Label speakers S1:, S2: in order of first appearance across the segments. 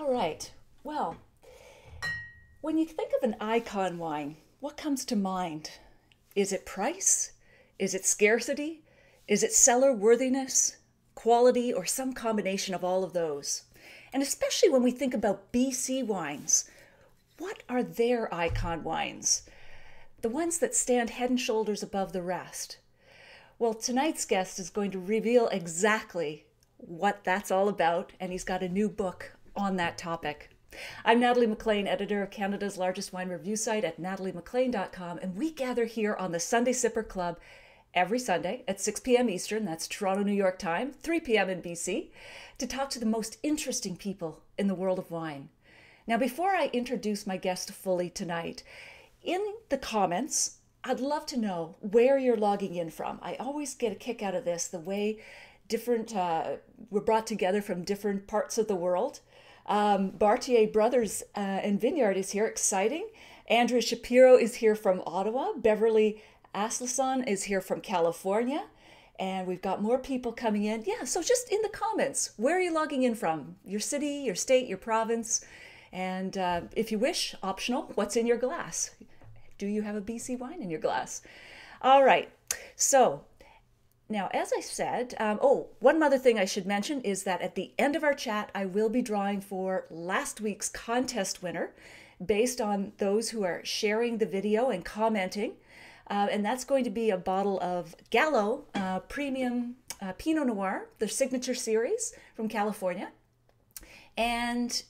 S1: All right. Well, when you think of an icon wine, what comes to mind? Is it price? Is it scarcity? Is it cellar worthiness, quality, or some combination of all of those? And especially when we think about BC wines, what are their icon wines? The ones that stand head and shoulders above the rest. Well, tonight's guest is going to reveal exactly what that's all about, and he's got a new book on that topic. I'm Natalie McLean, editor of Canada's largest wine review site at nataliemclean.com, and we gather here on the Sunday Sipper Club every Sunday at 6 p.m. Eastern, that's Toronto, New York time, 3 p.m. in BC, to talk to the most interesting people in the world of wine. Now, before I introduce my guest fully tonight, in the comments, I'd love to know where you're logging in from. I always get a kick out of this, the way we're brought together from different parts of the world. Bartier Brothers and Vineyard is here, exciting. Andrea Shapiro is here from Ottawa. Beverly Aslason is here from California. And we've got more people coming in. Yeah, so just in the comments, where are you logging in from? Your city, your state, your province. And if you wish, optional, what's in your glass? Do you have a BC wine in your glass? All right, so now, as I said, one other thing I should mention is that at the end of our chat, I will be drawing for last week's contest winner based on those who are sharing the video and commenting. And that's going to be a bottle of Gallo Premium Pinot Noir, the signature series from California. And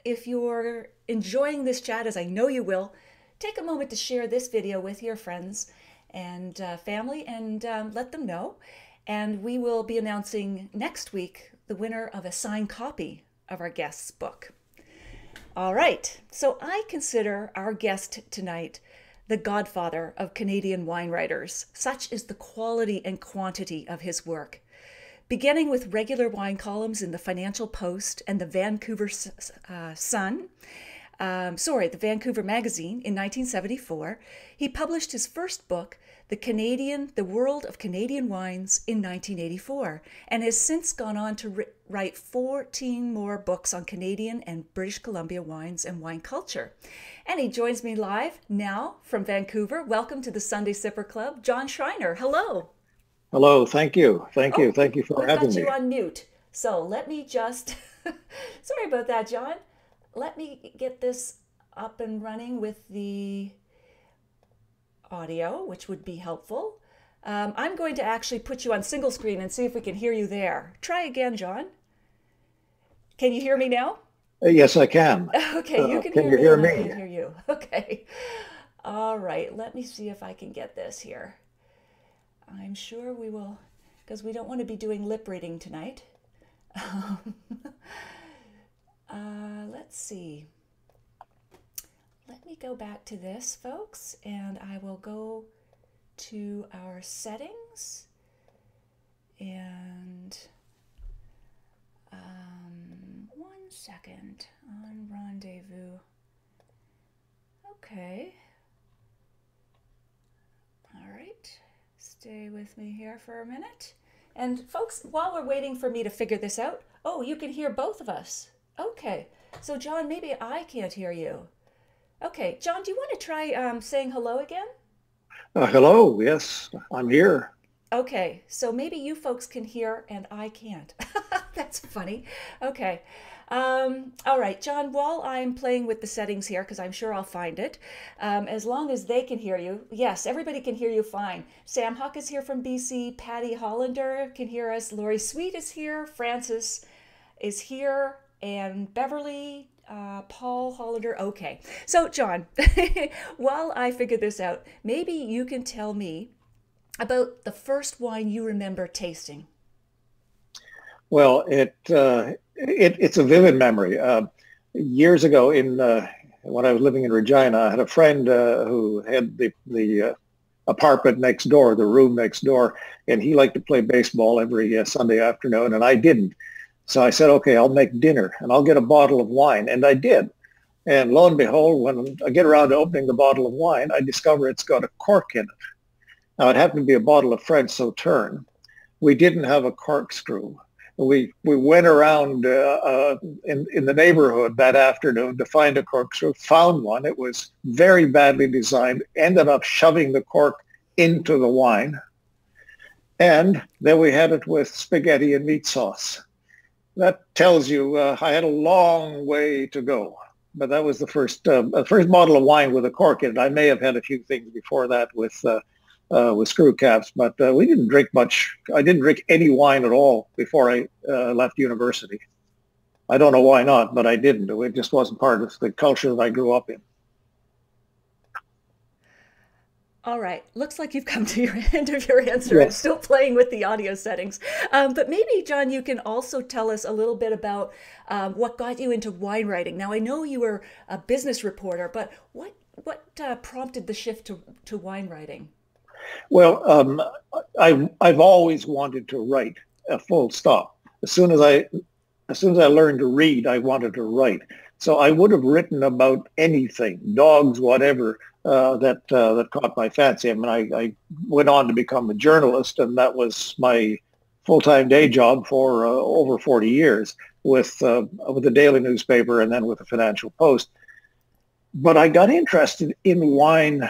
S1: if you're enjoying this chat, as I know you will, take a moment to share this video with your friends and family and let them know. And we will be announcing next week the winner of a signed copy of our guest's book. All right, so I consider our guest tonight the godfather of Canadian wine writers. Such is the quality and quantity of his work. Beginning with regular wine columns in the Financial Post and the Vancouver the Vancouver Magazine in 1974, he published his first book, The World of Canadian Wines, in 1984, and has since gone on to write 14 more books on Canadian and British Columbia wines and wine culture. And he joins me live now from Vancouver. Welcome to the Sunday Sipper Club, John Schreiner. Hello.
S2: Hello, thank you. Thank you for having me.
S1: We've got you on mute. So let me just, sorry about that, John. Let me get this up and running with the audio, which would be helpful. I'm going to actually put you on single screen and see if we can hear you there. Try again, John. Can you hear me now?
S2: Yes, I can.
S1: Okay, you can hear me and I can hear you. Okay. All right, let me see if I can get this here. I'm sure we will, because we don't want to be doing lip reading tonight. Let's see. Let me go back to this, folks, and I will go to our settings and 1 second on rendezvous. Okay. All right. Stay with me here for a minute. And folks, while we're waiting for me to figure this out, oh, you can hear both of us. Okay. So John, maybe I can't hear you. Okay, John, do you want to try saying hello again?
S2: Hello, yes, I'm here.
S1: Okay, so maybe you folks can hear and I can't. That's funny. Okay. All right, John, while I'm playing with the settings here, because I'm sure I'll find it, as long as they can hear you, yes, everybody can hear you fine. Sam Huck is here from BC, Patty Hollander can hear us, Lori Sweet is here, Francis is here, and Beverly, Paul Hollander. Okay, so John, while I figure this out, maybe you can tell me about the first wine you remember tasting.
S2: Well, it's a vivid memory. Years ago, when I was living in Regina, I had a friend who had the apartment next door, the room next door, and he liked to play baseball every Sunday afternoon, and I didn't. So I said, okay, I'll make dinner and I'll get a bottle of wine. And I did. And lo and behold, when I get around to opening the bottle of wine, I discover it's got a cork in it. Now, it happened to be a bottle of French Sauterne. We didn't have a corkscrew. we went around in the neighborhood that afternoon to find a corkscrew, found one. It was very badly designed, ended up shoving the cork into the wine. And then we had it with spaghetti and meat sauce. That tells you I had a long way to go. But that was the first bottle of wine with a cork in it. I may have had a few things before that with screw caps, but we didn't drink much. I didn't drink any wine at all before I left university. I don't know why not, but I didn't. It just wasn't part of the culture that I grew up in.
S1: All right. Looks like you've come to your end of your answer. I'm
S2: Yes.
S1: still playing with the audio settings. But maybe, John, you can also tell us a little bit about what got you into wine writing. Now, I know you were a business reporter, but what prompted the shift to wine writing?
S2: Well, I've always wanted to write, a full stop. As soon as I learned to read, I wanted to write. So I would have written about anything, dogs, whatever, that caught my fancy. I mean, I went on to become a journalist, and that was my full-time day job for over 40 years with the daily newspaper and then with the Financial Post. But I got interested in wine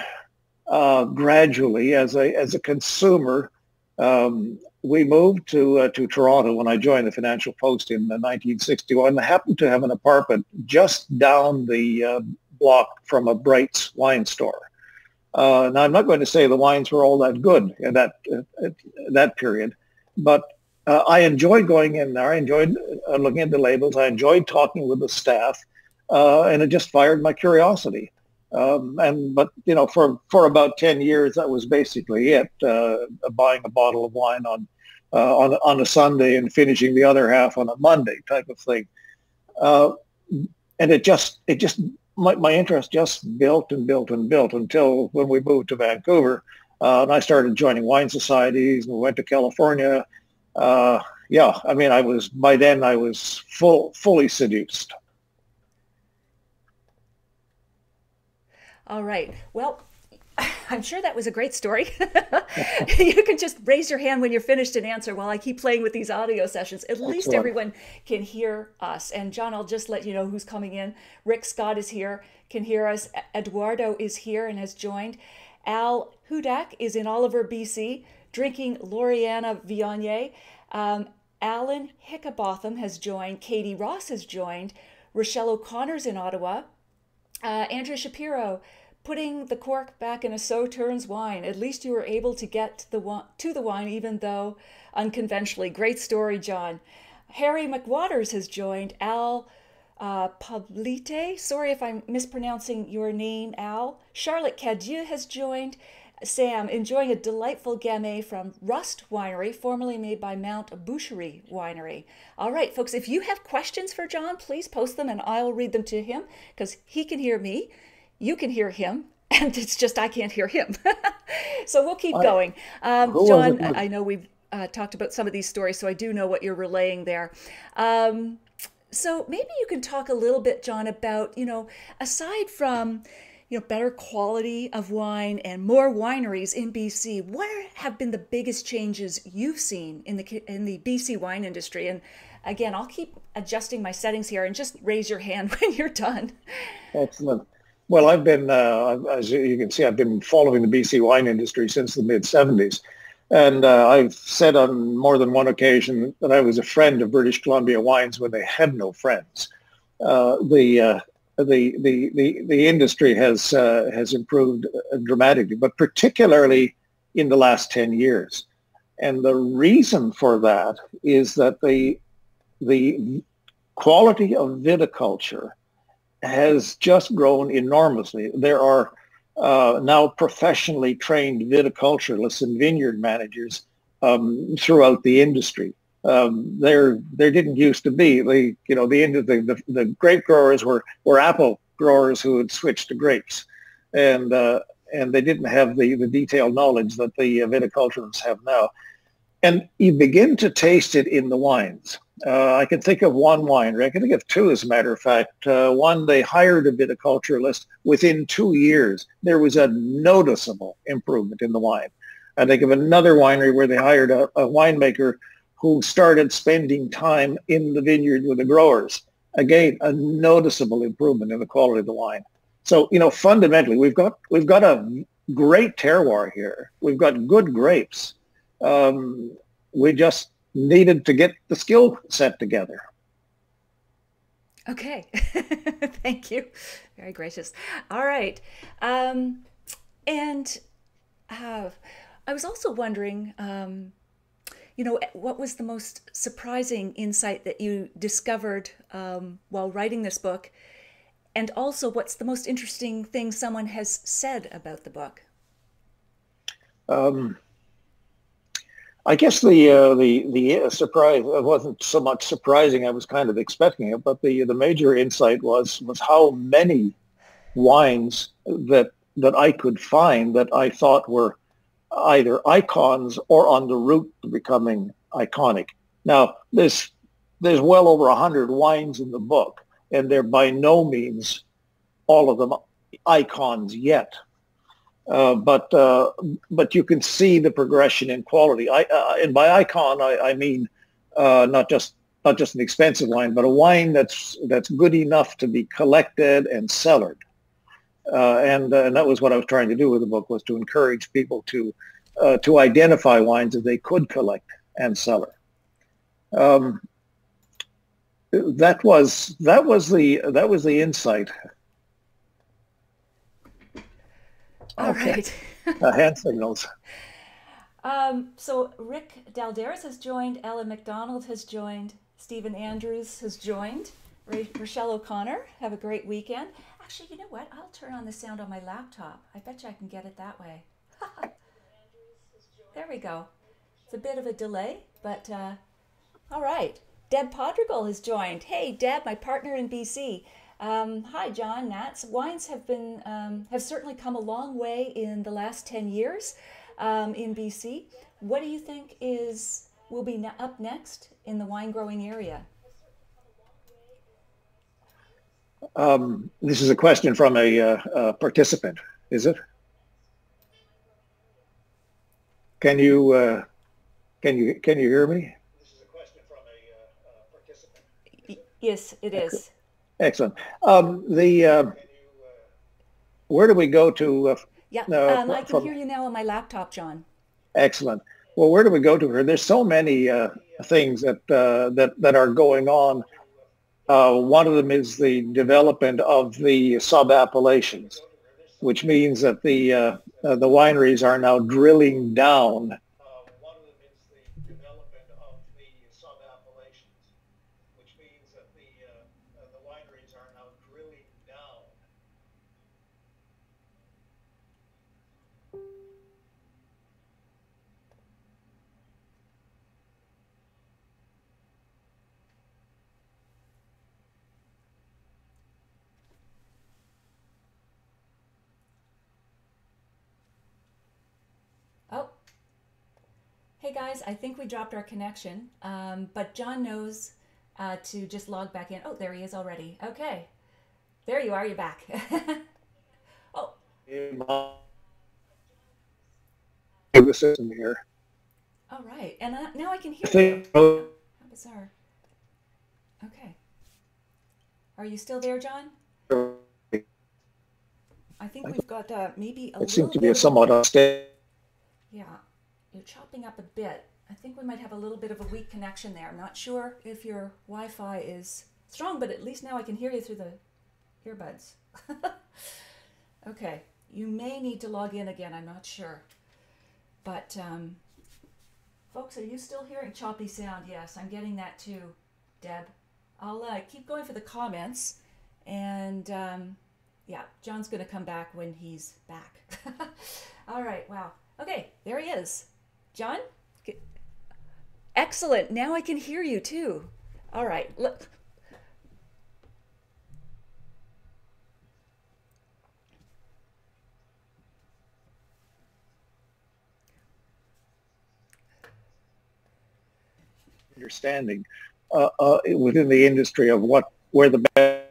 S2: gradually as a consumer. We moved to Toronto when I joined the Financial Post in 1961. I happened to have an apartment just down the block from a Bright's wine store. Now, I'm not going to say the wines were all that good in that period, but I enjoyed going in there. I enjoyed looking at the labels. I enjoyed talking with the staff, and it just fired my curiosity. But for about 10 years, that was basically it. Buying a bottle of wine on a Sunday and finishing the other half on a Monday, type of thing. And my interest just built and built and built until when we moved to Vancouver, and I started joining wine societies, and we went to California. Yeah, I mean, by then I was fully seduced.
S1: All right. Well, I'm sure that was a great story. You can just raise your hand when you're finished and answer while I keep playing with these audio sessions. At least
S2: Excellent.
S1: everyone can hear us. And John, I'll just let you know who's coming in. Rick Scott is here, can hear us. Eduardo is here and has joined. Al Hudak is in Oliver, BC, drinking Loriana Viognier. Alan Hickabotham has joined. Katie Ross has joined. Rochelle O'Connor's in Ottawa. Andrea Shapiro, putting the cork back in a Sauternes wine. At least you were able to get to the wine, even though unconventionally. Great story, John. Harry McWaters has joined. Al Pablite, sorry if I'm mispronouncing your name, Al. Charlotte Cadieux has joined. Sam, enjoying a delightful Gamay from Rust Winery, formerly made by Mount Boucherie Winery. All right, folks, if you have questions for John, please post them and I'll read them to him because he can hear me, you can hear him, and it's just I can't hear him. So we'll keep going. John, I know we've talked about some of these stories, so I do know what you're relaying there. So maybe you can talk a little bit, John, about, aside from better quality of wine and more wineries in BC, what have been the biggest changes you've seen in the BC wine industry? And again, I'll keep adjusting my settings here and just raise your hand when you're done.
S2: Excellent. Well, I've been, as you can see, I've been following the BC wine industry since the mid-'70s. And I've said on more than one occasion that I was a friend of British Columbia wines when they had no friends. The industry has improved dramatically, but particularly in the last 10 years. And the reason for that is that the quality of viticulture has just grown enormously. There are now professionally trained viticulturalists and vineyard managers throughout the industry. There didn't used to be. The grape growers were apple growers who had switched to grapes, and they didn't have the detailed knowledge that the viticulturists have now. And you begin to taste it in the wines. I can think of one winery. I can think of two, as a matter of fact. One, they hired a viticulturalist. Within 2 years, there was a noticeable improvement in the wine. I think of another winery where they hired a winemaker who started spending time in the vineyard with the growers. Again, a noticeable improvement in the quality of the wine. So, fundamentally, we've got a great terroir here. We've got good grapes. We just needed to get the skill set together.
S1: Okay. Thank you. Very gracious. All right. And I was also wondering, what was the most surprising insight that you discovered while writing this book? And also, what's the most interesting thing someone has said about the book?
S2: I guess the surprise wasn't so much surprising. I was kind of expecting it, but the major insight was how many wines that I could find that I thought were either icons or on the route to becoming iconic. Now, there's well over 100 wines in the book, and they're by no means all of them icons yet. But you can see the progression in quality. And by icon, I mean not just an expensive wine, but a wine that's good enough to be collected and cellared. And that was what I was trying to do with the book, was to encourage people to identify wines that they could collect and cellar. That was the insight.
S1: All
S2: Okay.
S1: right.
S2: Hand signals.
S1: So Rick Dalderis has joined, Ella McDonald has joined, Stephen Andrews has joined, Rochelle O'Connor. Have a great weekend. Actually, you know what? I'll turn on the sound on my laptop. I bet you I can get it that way. There we go. It's a bit of a delay, but all right. Deb Podrigal has joined. Hey, Deb, my partner in BC. Hi, John, Nats. Wines have certainly come a long way in the last 10 years in BC. What do you think will be up next in the wine growing area?
S2: This is a question from a participant, is it? Can you hear me? This is a question from a participant.
S1: Yes, it is.
S2: Excellent. Where do we go to?
S1: Yeah, I can hear you now on my laptop, John.
S2: Excellent. Well, where do we go to her? There's so many things that are going on. One of them is the development of the sub-appellations, which means that the wineries are now drilling down. One of them is the development of the sub-appellations, which means that the wineries are now drilling down.
S1: Oh, hey guys, I think we dropped our connection, but John knows to just log back in. Oh, there he is already. Okay, there you are. You're back. Oh,
S2: The system here.
S1: all right, and now I can hear you. How bizarre. Okay, are you still there, John? I think we've got maybe a
S2: It seems
S1: little
S2: to be
S1: bit
S2: a
S1: of
S2: somewhat unstable.
S1: yeah, you're chopping up a bit. I think we might have a little bit of a weak connection there. I'm not sure if your Wi-Fi is strong, but at least now I can hear you through the earbuds. Okay, you may need to log in again. I'm not sure. But folks, are you still hearing choppy sound? Yes, I'm getting that too, Deb. I'll keep going for the comments, and yeah, John's going to come back when he's back. All right, wow. Okay, there he is. John? Excellent. Now I can hear you too. All right. Look.
S2: Understanding within the industry of where the best.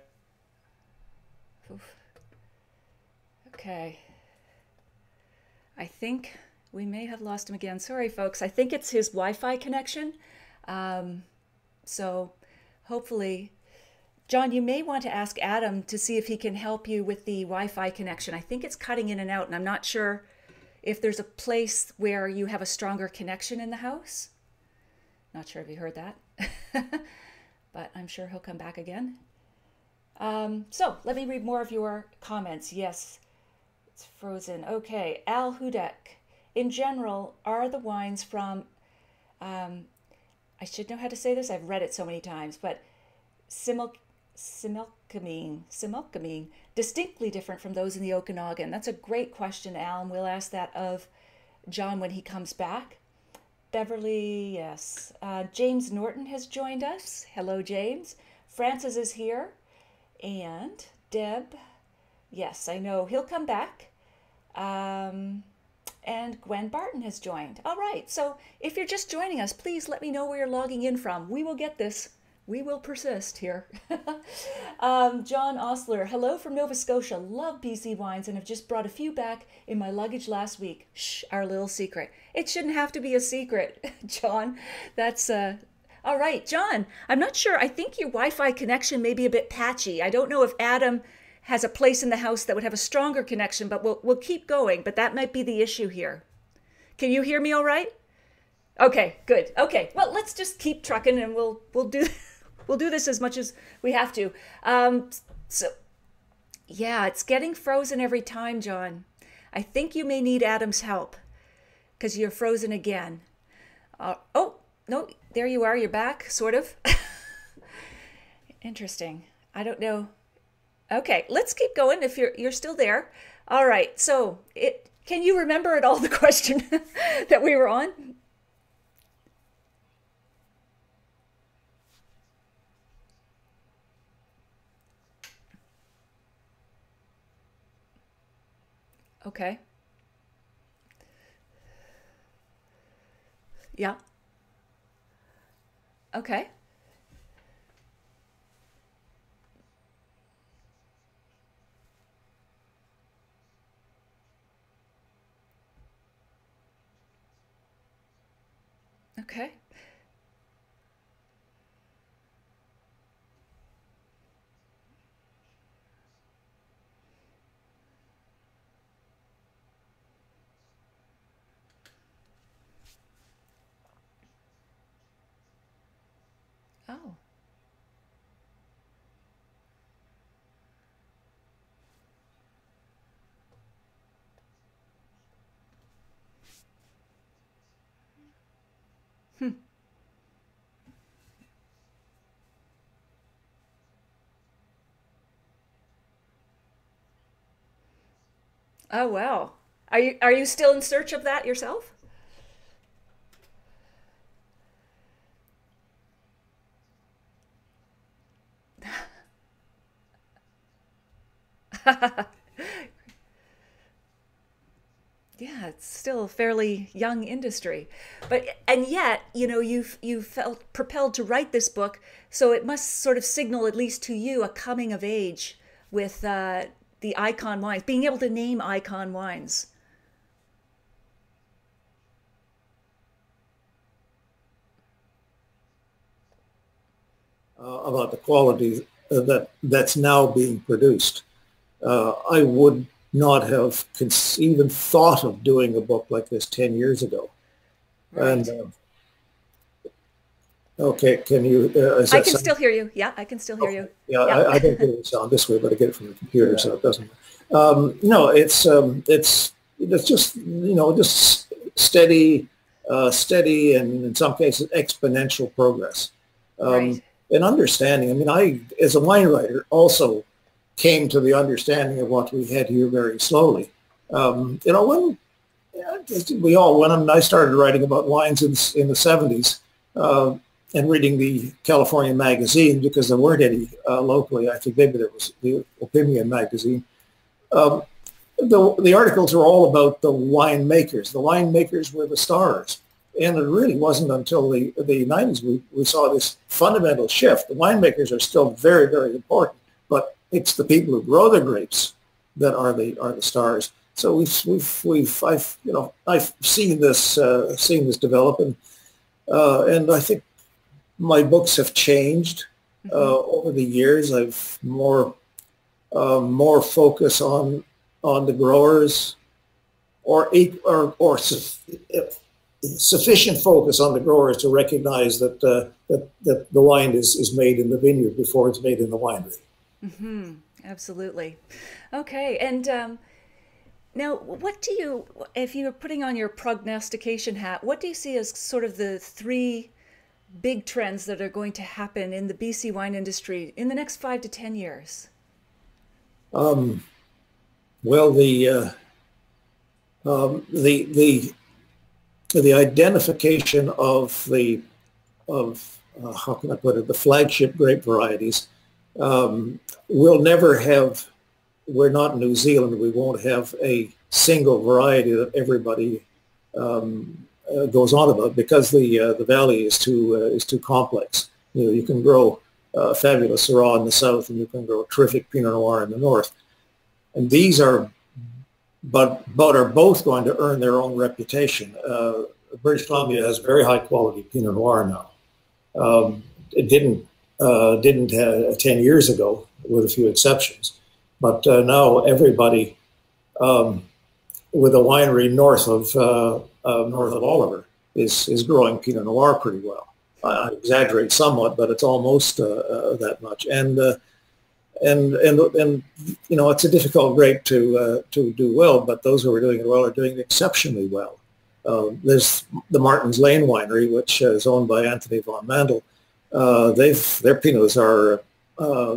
S1: Okay. I think we may have lost him again. Sorry, folks. I think it's his Wi-Fi connection. So hopefully, John, you may want to ask Adam to see if he can help you with the Wi-Fi connection. I think it's cutting in and out, and I'm not sure if there's a place where you have a stronger connection in the house. Not sure if you heard that, but I'm sure he'll come back again. So let me read more of your comments. Yes, it's frozen. Okay, Al Hudek. In general, are the wines from, I should know how to say this, I've read it so many times, but Similkameen, distinctly different from those in the Okanagan? That's a great question, Al, and we'll ask that of John when he comes back. Beverly, yes. James Norton has joined us. Hello, James. Francis is here. And Deb, yes, I know he'll come back. And Gwen Barton has joined. All right, so if you're just joining us, please let me know where you're logging in from. We will get this. We will persist here. John Osler, hello from Nova Scotia. Love BC wines and have just brought a few back in my luggage last week. Shh, our little secret. It shouldn't have to be a secret, John. That's all right, John. I'm not sure. I think your Wi-Fi connection may be a bit patchy. I don't know if Adam has a place in the house that would have a stronger connection, but we'll keep going. But that might be the issue here. Can you hear me all right? Okay, good. Okay, well, let's just keep trucking, and we'll do this as much as we have to. So, yeah, it's getting frozen every time, John. I think you may need Adam's help because you're frozen again. Oh, no, there you are. You're back, sort of. Interesting. I don't know. Okay, let's keep going if you're still there. All right, so can you remember at all the question that we were on? Okay. Yeah. Okay. Okay. Oh. Hmm. Oh, wow. Are you still in search of that yourself? Yeah, it's still a fairly young industry. And yet, you've felt propelled to write this book, so it must sort of signal, at least to you, a coming of age with the icon wines, being able to name icon wines.
S3: About the quality that's now being produced. I would not have even thought of doing a book like this 10 years ago.
S1: Right.
S3: And okay, can you?
S1: I can still hear you. Yeah, I can still hear you.
S3: Yeah,
S1: Yeah.
S3: I don't get it sound this way, but I get it from the computer, so it doesn't. No, it's just just steady, and in some cases exponential progress.
S1: Right.
S3: And understanding. I mean, I, as a wine writer, also came to the understanding of what we had here very slowly. When when I started writing about wines in the 70s and reading the California magazine, because there weren't any locally. I think maybe there was the Opinion magazine. The articles were all about the winemakers. The winemakers were the stars. And it really wasn't until the 90s we saw this fundamental shift. The winemakers are still very, very important, but it's the people who grow the grapes that are the stars. So I've seen this develop, and I think my books have changed over the years. I've more focus on the growers, or sufficient focus on the growers to recognize that that the wine is made in the vineyard before it's made in the winery.
S1: Absolutely. Okay, and now, what do you, if you're putting on your prognostication hat, what do you see as sort of the three big trends that are going to happen in the BC wine industry in the next 5 to 10 years?
S3: Well, the identification of how can I put it, the flagship grape varieties. We'll never have. We're not in New Zealand. We won't have a single variety that everybody goes on about, because the valley is too complex. You know, you can grow fabulous Syrah in the south, and you can grow terrific Pinot Noir in the north, and these are, but are both going to earn their own reputation. British Columbia has very high quality Pinot Noir now. It didn't 10 years ago, with a few exceptions. But now everybody with a winery north of Oliver is growing Pinot Noir pretty well. I exaggerate somewhat, but it's almost that much. And you know, it's a difficult grape to do well, but those who are doing it well are doing it exceptionally well. There's the Martin's Lane Winery, which is owned by Anthony von Mandel. Their Pinots are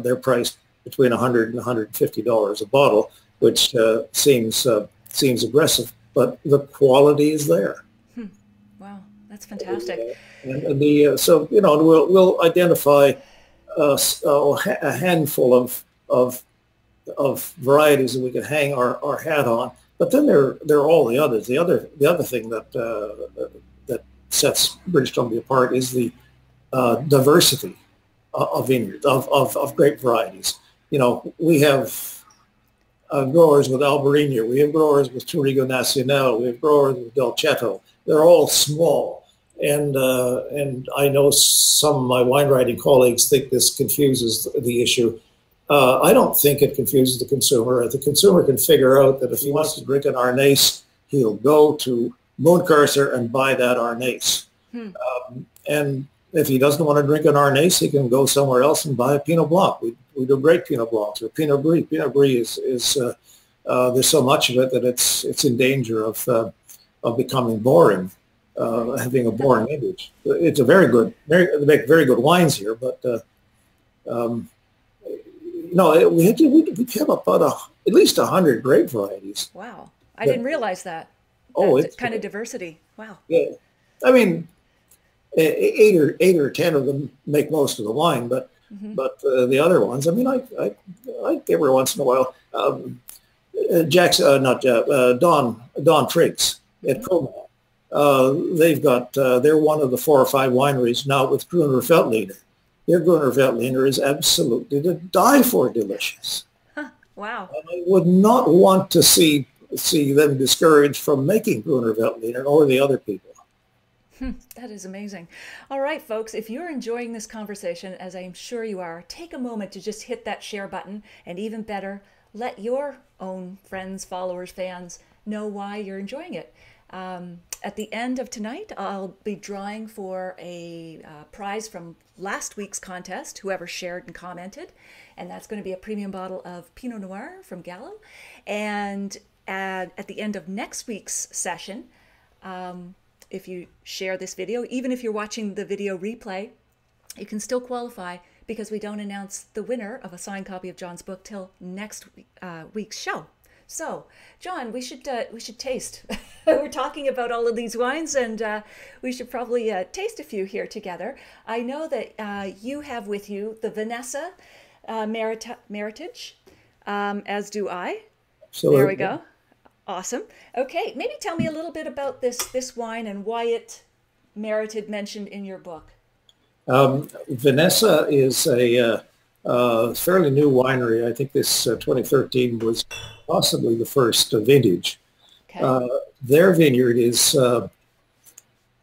S3: they're priced between $100 and $150 a bottle, which seems aggressive, but the quality is there.
S1: Wow, that's fantastic.
S3: So you know, we'll identify a handful of varieties that we can hang our hat on, but then there are all the others. The other thing that sets British Columbia apart is the diversity of vineyards, of grape varieties. You know, we have growers with Albarino, we have growers with Touriga Nacional, we have growers with Dolcetto. They're all small, and I know some of my wine writing colleagues think this confuses the issue. I don't think it confuses the consumer. The consumer can figure out that if he wants to drink an Arnace, he'll go to Mooncarcer and buy that Arnace. And if he doesn't want to drink an Arnace, he can go somewhere else and buy a Pinot Blanc. We do great Pinot Blancs, or Pinot Gris. Pinot Gris is there's so much of it that it's in danger of becoming boring, having a boring image. It's a they make very good wines here, but no, we have about at least 100 grape varieties.
S1: Wow, I didn't realize that.
S3: Oh,
S1: it's kind of diversity. Wow.
S3: Yeah, I mean, eight or 10 of them make most of the wine, but the other ones, I mean, I every once in a while, Don Triggs at Comal. They've got they're one of the 4 or 5 wineries now with Gruner Veltliner. Their Gruner Veltliner is absolutely to die for delicious.
S1: Wow.
S3: And I would not want to see them discouraged from making Gruner Veltliner, or the other people.
S1: That is amazing. All right, folks, if you're enjoying this conversation, as I'm sure you are, take a moment to just hit that share button, and even better, let your own friends, followers, fans know why you're enjoying it. At the end of tonight, I'll be drawing for a prize from last week's contest, whoever shared and commented, and that's going to be a premium bottle of Pinot Noir from Gallo. And at the end of next week's session, if you share this video, even if you're watching the video replay, you can still qualify, because we don't announce the winner of a signed copy of John's book till next week's show. So, John, we should taste. We're talking about all of these wines, and we should probably taste a few here together. I know that you have with you the Vanessa Meritage, as do I. Absolutely. There we go. Awesome. Okay, maybe tell me a little bit about this wine and why it merited mention in your book.
S3: Vanessa is a fairly new winery. I think this 2013 was possibly the first vintage. Okay. Their vineyard is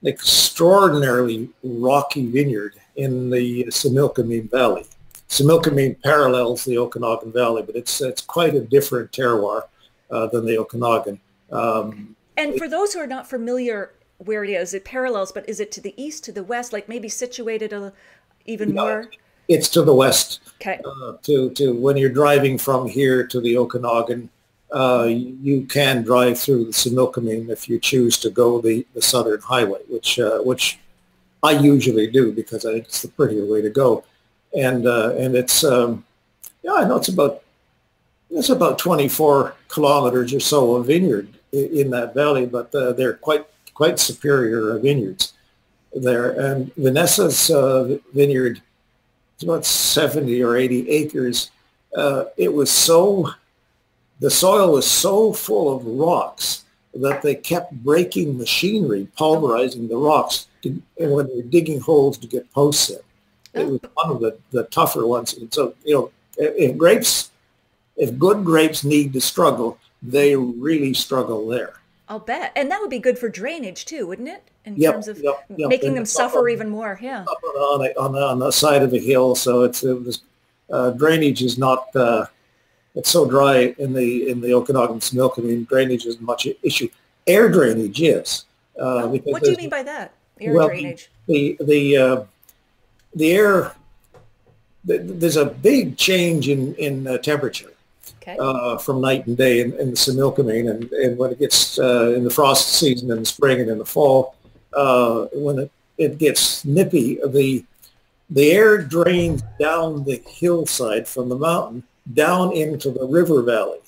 S3: extraordinarily rocky vineyard, in the Similkameen Valley. Similkameen parallels the Okanagan Valley, but it's quite a different terroir than the Okanagan.
S1: And for those who are not familiar where it is, it parallels, but is it to the east, to the west, like maybe situated even more?
S3: It's to the west.
S1: Okay.
S3: To when you're driving from here to the Okanagan, you can drive through the Similkameen if you choose to go the Southern Highway, which I usually do because I think it's the prettier way to go. And it's I know it's about 24 kilometers or so of vineyard in that valley, but they're quite superior vineyards there. And Vanessa's vineyard is about 70 or 80 acres. The soil was so full of rocks that they kept breaking machinery, pulverizing the rocks when they were digging holes to get posts in. It was one of the tougher ones. And so, if good grapes need to struggle, they really struggle there.
S1: I'll bet. And that would be good for drainage too, wouldn't it? In terms of making them suffer even more. Yeah.
S3: On the side of a hill, so drainage is not. It's so dry in the Okanagan Similkameen, drainage isn't much issue. Air drainage is.
S1: What do you mean by that? Air drainage.
S3: The air. There's a big change in temperature.
S1: Okay.
S3: From night and day in the Similkameen, and when it gets in the frost season in the spring and in the fall, when it gets nippy, the air drains down the hillside from the mountain down into the river valley.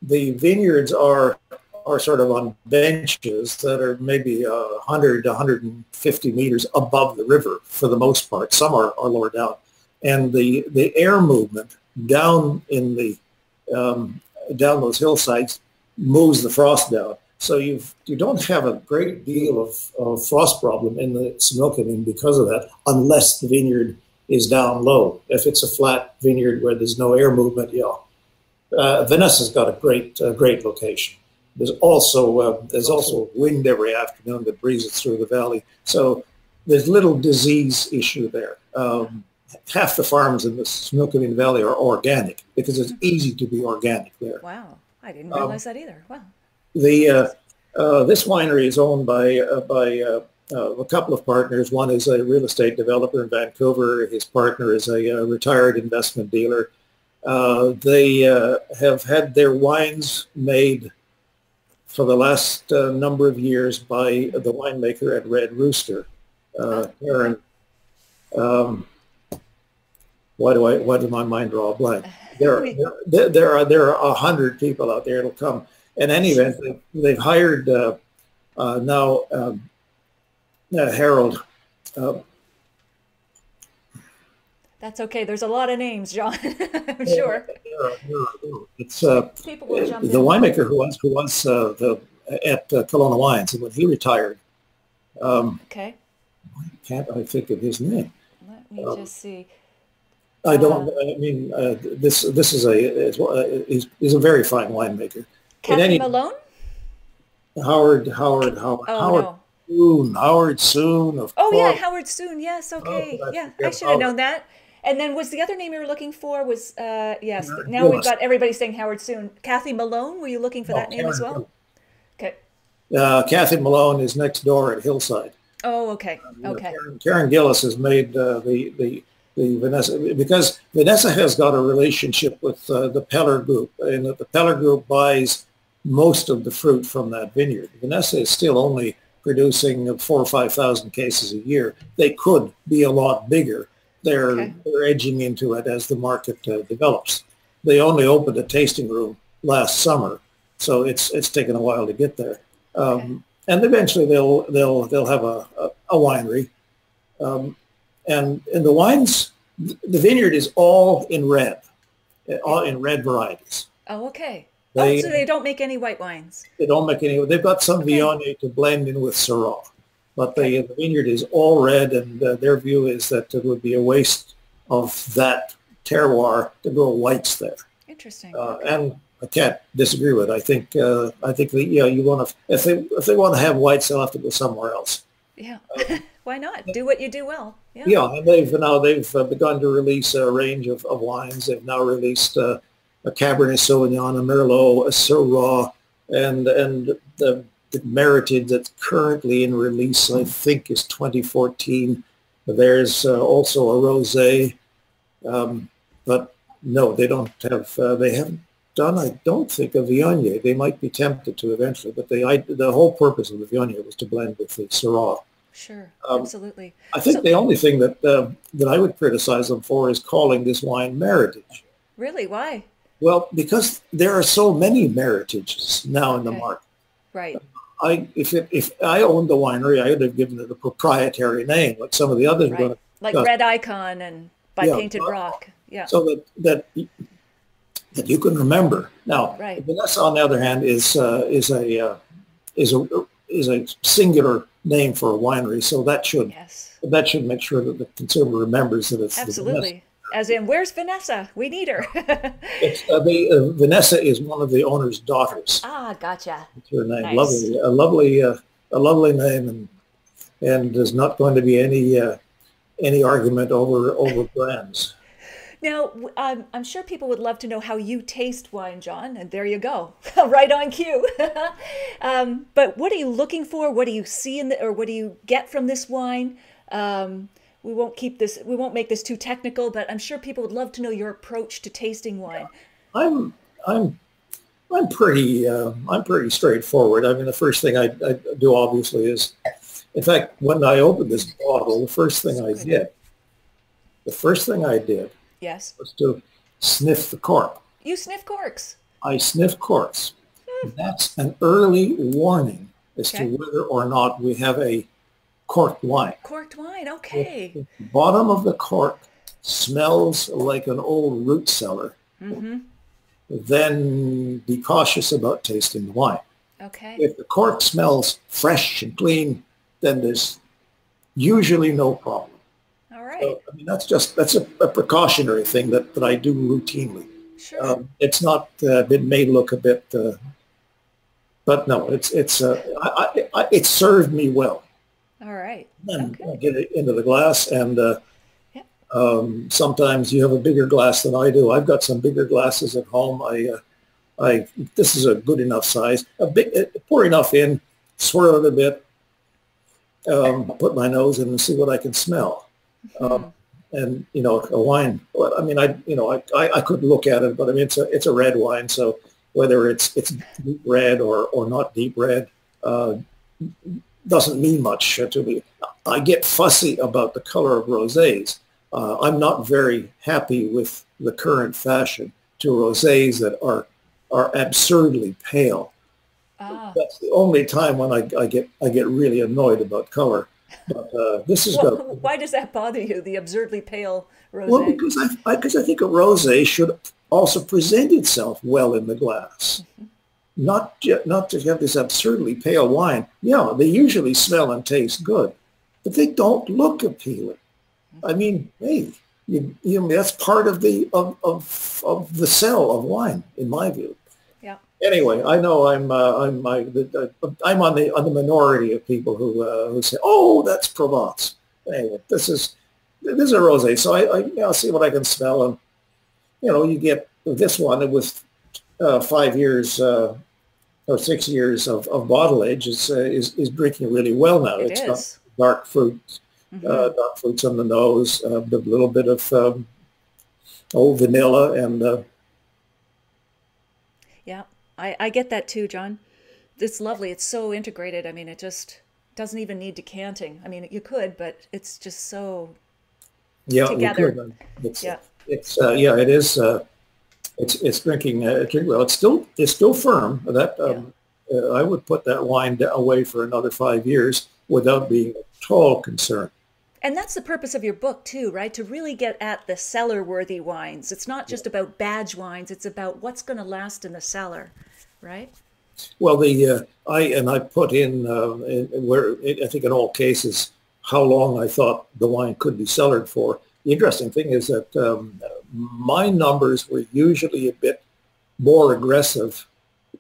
S3: The vineyards are sort of on benches that are maybe 100 to 150 meters above the river for the most part. Some are lower down, and the air movement down in the down those hillsides moves the frost down. So you don't have a great deal of frost problem in the Similkameen because of that, unless the vineyard is down low. If it's a flat vineyard where there's no air movement, Vanessa's got a great location. There's also wind every afternoon that breezes through the valley. So there's little disease issue there. Half the farms in the Similkameen Valley are organic because it's easy to be organic there.
S1: Wow, I didn't realize that either. Wow.
S3: This winery is owned by a couple of partners. One is a real estate developer in Vancouver. His partner is a retired investment dealer. They have had their wines made for the last number of years by the winemaker at Red Rooster, Karen. Why did my mind draw a blank? There are 100 people out there. It'll come. In any event, they've hired now Harold.
S1: That's okay. There's a lot of names, John. I'm sure.
S3: It's people will jump the winemaker who was at Kelowna Wines, and when he retired.
S1: Okay.
S3: Why can't I think of his name?
S1: Let me just see.
S3: I don't. I mean, this is he's a very fine winemaker.
S1: Kathy Malone.
S3: Howard.
S1: No.
S3: Soon. Howard Soon. Of course.
S1: Yeah, Howard Soon. Yes. Okay. I should have known that. And then was the other name you were looking for was yes. Now we've got everybody saying Howard Soon. Kathy Malone. Were you looking for that name as well? Okay.
S3: Kathy Malone is next door at Hillside.
S1: Oh, okay. Okay.
S3: Karen Gillis has made the Vanessa, because Vanessa has got a relationship with the Peller Group, and the Peller Group buys most of the fruit from that vineyard. Vanessa is still only producing 4,000 or 5,000 cases a year. They could be a lot bigger. They're edging into it as the market develops. They only opened a tasting room last summer, so it's taken a while to get there. And eventually they'll have a winery. And the wines, the vineyard is all in red varieties.
S1: Oh, okay. So they don't make any white wines.
S3: They don't make any. They've got some Viognier to blend in with Syrah, but the vineyard is all red, and their view is that it would be a waste of that terroir to grow whites there.
S1: Interesting.
S3: And I can't disagree with it. I think you want to if they want to have whites, they'll have to go somewhere else.
S1: Yeah. Why not? Do what you do well. Yeah.
S3: Yeah, and they've begun to release a range of wines. They've now released a Cabernet Sauvignon, a Merlot, a Syrah, and the Meritage that's currently in release, I think, is 2014. There's also a rosé, but no, they don't have. They haven't done, I don't think, a Viognier. They might be tempted to eventually, but the whole purpose of the Viognier was to blend with the Syrah.
S1: Sure, absolutely.
S3: I think the only thing that I would criticize them for is calling this wine Meritage.
S1: Really? Why?
S3: Well, because there are so many Meritages now in the market.
S1: Right.
S3: If I owned the winery, I would have given it a proprietary name, like some of the others.
S1: Right. Like Red Icon and by Painted Rock. Yeah.
S3: So that you can remember. Now, Vanessa, on the other hand, is a singular name for a winery, so that should make sure that the consumer remembers that it's
S1: absolutely. As in, where's Vanessa? We need her.
S3: Vanessa is one of the owner's daughters.
S1: Ah, gotcha.
S3: That's her name.
S1: Nice.
S3: A lovely name, and there's not going to be any argument over brands.
S1: Now, I'm sure people would love to know how you taste wine, John, and there you go, right on cue. But what are you looking for? What do you see or what do you get from this wine? We won't make this too technical, but I'm sure people would love to know your approach to tasting wine.
S3: I'm pretty straightforward. I mean, the first thing I do obviously is, in fact, when I opened this bottle, the first thing I did
S1: yes,
S3: was to sniff the cork.
S1: You sniff corks?
S3: I sniff corks. That's an early warning as to whether or not we have a corked wine.
S1: Corked wine, okay.
S3: If the bottom of the cork smells like an old root cellar, then be cautious about tasting the wine.
S1: Okay.
S3: If the cork smells fresh and clean, then there's usually no problem.
S1: All right.
S3: So, I mean, that's a precautionary thing that I do routinely.
S1: Sure.
S3: It's not it may look a bit, but no, it served me well.
S1: All right.
S3: Then I get it into the glass, and sometimes you have a bigger glass than I do. I've got some bigger glasses at home. This is a good enough size. Pour enough in, swirl it a bit, put my nose in and see what I can smell. And a wine. I mean, I could look at it, but I mean, it's a red wine, so whether it's deep red or not deep red doesn't mean much to me. I get fussy about the color of rosés. I'm not very happy with the current fashion to rosés that are absurdly pale. That's the only time when I get really annoyed about color. But this is
S1: why does that bother you? The absurdly pale rosé?
S3: Well, because I think a rosé should also present itself well in the glass. Not to have this absurdly pale wine. Yeah, they usually smell and taste good, but they don't look appealing. I mean, hey, that's part of the sell of wine, in my view.
S1: Yeah.
S3: Anyway, I know I'm on the minority of people who say, "Oh, that's Provence." Anyway, this is a rosé, so I'll see what I can smell, and you get this one with 5 years or 6 years of bottle age is drinking really well now. It's got dark fruits, dark fruits on the nose, a little bit of vanilla, and
S1: yeah, I get that too, John. It's lovely. It's so integrated. I mean, it just doesn't even need decanting. I mean, you could, but it's just so together.
S3: It is. It's drinking well. It's still firm. I would put that wine away for another 5 years without being at all concerned.
S1: And that's the purpose of your book too, right? To really get at the cellar-worthy wines. It's not just about badge wines. It's about what's going to last in the cellar, right?
S3: Well, I put in where I think in all cases how long I thought the wine could be cellared for. The interesting thing is that my numbers were usually a bit more aggressive,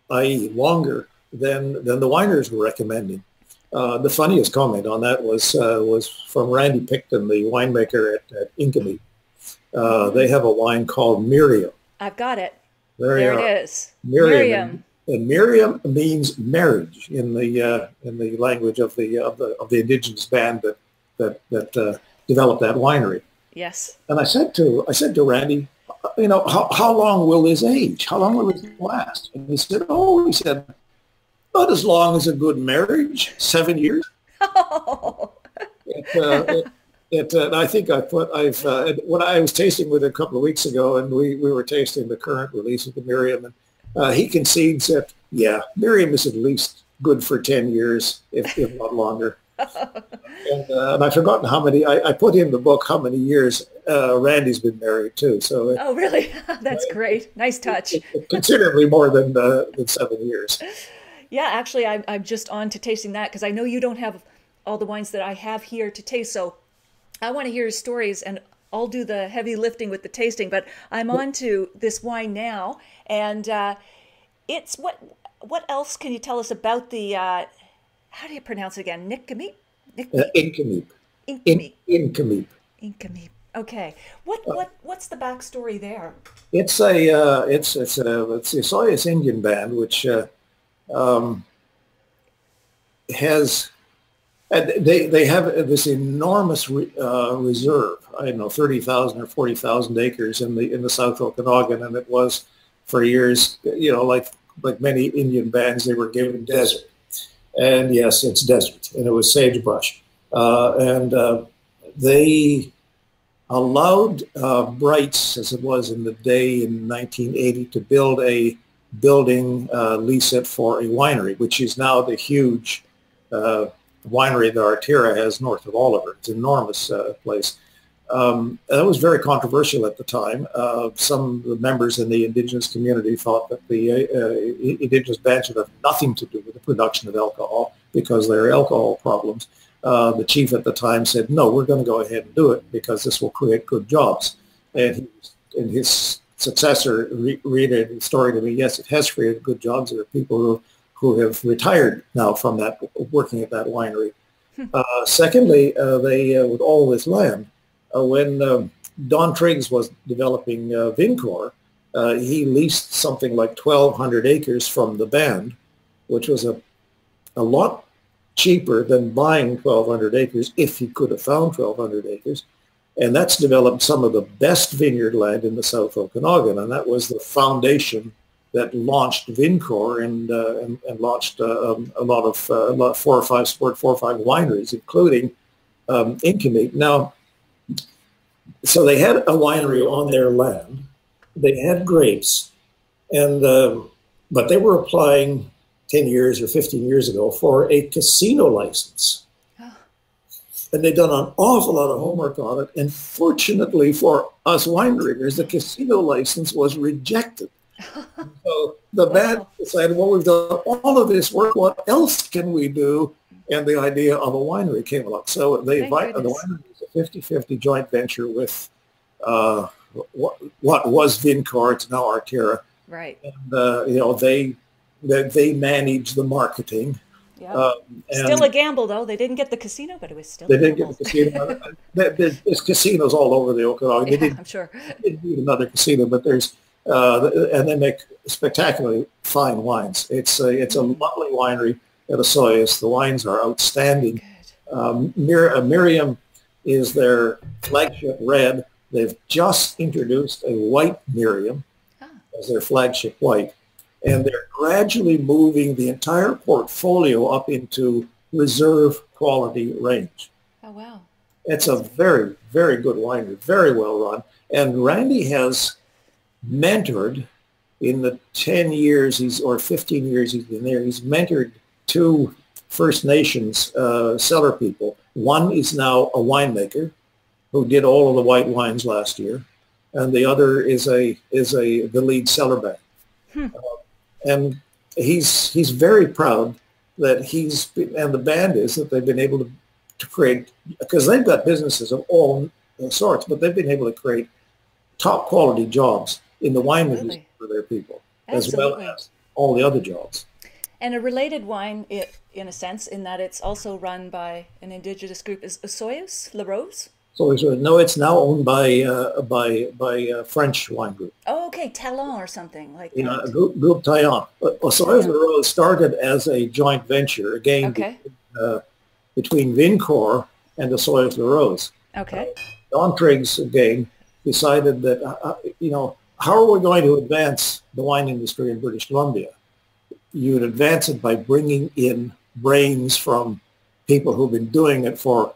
S3: i.e. longer, than the wineries were recommending. The funniest comment on that was from Randy Picton, the winemaker at Inkami. They have a wine called Miriam.
S1: I've got it.
S3: There you
S1: There it
S3: are.
S1: is.
S3: Miriam.
S1: Miriam.
S3: And Miriam means marriage in the language of the indigenous band that developed that winery.
S1: Yes.
S3: And I said to Randy, you know, how long will this age? How long will this last? And he said, not as long as a good marriage, 7 years.
S1: Oh.
S3: I think when I was tasting with it a couple of weeks ago, and we were tasting the current release of the Miriam, and he concedes that, yeah, Miriam is at least good for 10 years, if not longer. And I've forgotten how many, I put in the book how many years Randy's been married too. So
S1: Oh, really? That's great. Nice touch.
S3: Considerably more than 7 years.
S1: Yeah, actually, I'm just on to tasting that because I know you don't have all the wines that I have here to taste. So I want to hear your stories, and I'll do the heavy lifting with the tasting. But I'm on to this wine now, and it's what else can you tell us about the how do you pronounce it again? Nickmeep?
S3: Incameep.
S1: Incameep.
S3: Incameep.
S1: Incameep. Okay. What's the backstory there?
S3: It's a Soyuz Indian band which has they have this enormous reserve. I don't know, 30,000 or 40,000 acres in the South Okanagan, and it was for years, you know, like many Indian bands, they were given desert. And yes, it's desert, and it was sagebrush. And they allowed Brights, as it was in the day in 1980, to build a building, lease it for a winery, which is now the huge winery that Artera has north of Oliver. It's an enormous place. That was very controversial at the time. Some of the members in the Indigenous community thought that the Indigenous band should have nothing to do with the production of alcohol because there are alcohol problems. The chief at the time said, no, we're going to go ahead and do it because this will create good jobs. And his successor read the story to me, yes, it has created good jobs. There are people who have retired now from that, working at that winery. Secondly, they with all this land, when Don Triggs was developing Vincor, he leased something like 1,200 acres from the band, which was a lot cheaper than buying 1,200 acres if he could have found 1,200 acres. And that's developed some of the best vineyard land in the South Okanagan, and that was the foundation that launched Vincor and launched a lot of four or five wineries, including Incameep. Now, so they had a winery on their land. They had grapes, and but they were applying 10 years or 15 years ago for a casino license. And they'd done an awful lot of homework on it. And fortunately for us wine drinkers, the casino license was rejected. So the band decided, well, we've done all of this work. What else can we do? And the idea of a winery came along. So the winery is a 50-50 joint venture with what was Vincor. It's now Artera.
S1: Right.
S3: And, you know, they manage the marketing.
S1: Yeah. Still a gamble, though. They didn't get the casino, but it was still.
S3: They didn't get the casino. There's casinos all over the Okanagan.
S1: Yeah, I'm sure.
S3: They didn't need another casino, but there's and they make spectacularly fine wines. It's a lovely winery at Osoyoos. The wines are outstanding. Miriam is their flagship red. They've just introduced a white Miriam as their flagship white. And they're gradually moving the entire portfolio up into reserve quality range.
S1: Oh, wow.
S3: It's a very, very good winery, very well run. And Randy has mentored in the 10 years or 15 years he's been there, he's mentored two First Nations cellar people. One is now a winemaker who did all of the white wines last year, and the other is the lead cellar band. And he's very proud that and the band is that they've been able to create, because they've got businesses of all sorts, but they've been able to create top quality jobs in the wine industry for their people, as well as all the other jobs.
S1: And a related wine, in a sense, in that it's also run by an indigenous group, is Osoyoos La Rose.
S3: So no, it's now owned by French wine group.
S1: Oh, okay, Talon or something like
S3: You know,
S1: that.
S3: Group Taillon. Osoyoos La Rose started as a joint venture, again,
S1: Okay.
S3: between Vincor and Osoyoos La Rose.
S1: Okay.
S3: Don Triggs, again, decided that, how are we going to advance the wine industry in British Columbia? You would advance it by bringing in brains from people who've been doing it for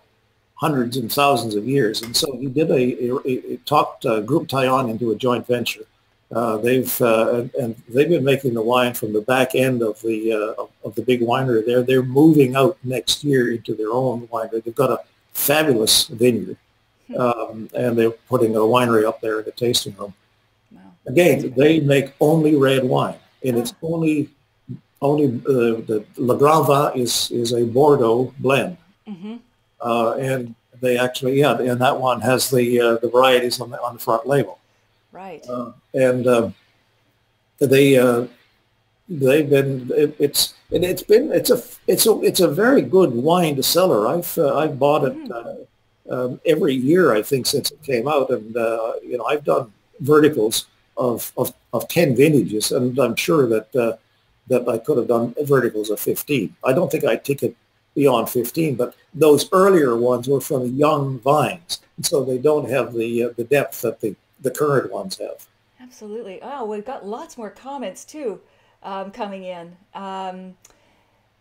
S3: hundreds and thousands of years. And so he did talked Group Taillon into a joint venture. They've been making the wine from the back end of the big winery there. They're moving out next year into their own winery. They've got a fabulous vineyard, and they're putting a winery up there in the tasting room.
S1: Wow.
S3: Again, they make only red wine, and it's only the Le Grand Vin is a Bordeaux blend.
S1: Mm-hmm.
S3: And they actually, and that one has the varieties on the front label.
S1: Right.
S3: And they've been it's a very good wine to cellar. I've bought it every year, I think, since it came out, and I've done verticals of 10 vintages, and I'm sure that I could have done verticals of 15. I don't think I'd take it beyond 15, but those earlier ones were from young vines, and so they don't have the depth that the current ones have.
S1: Absolutely. Oh, we've got lots more comments too coming in.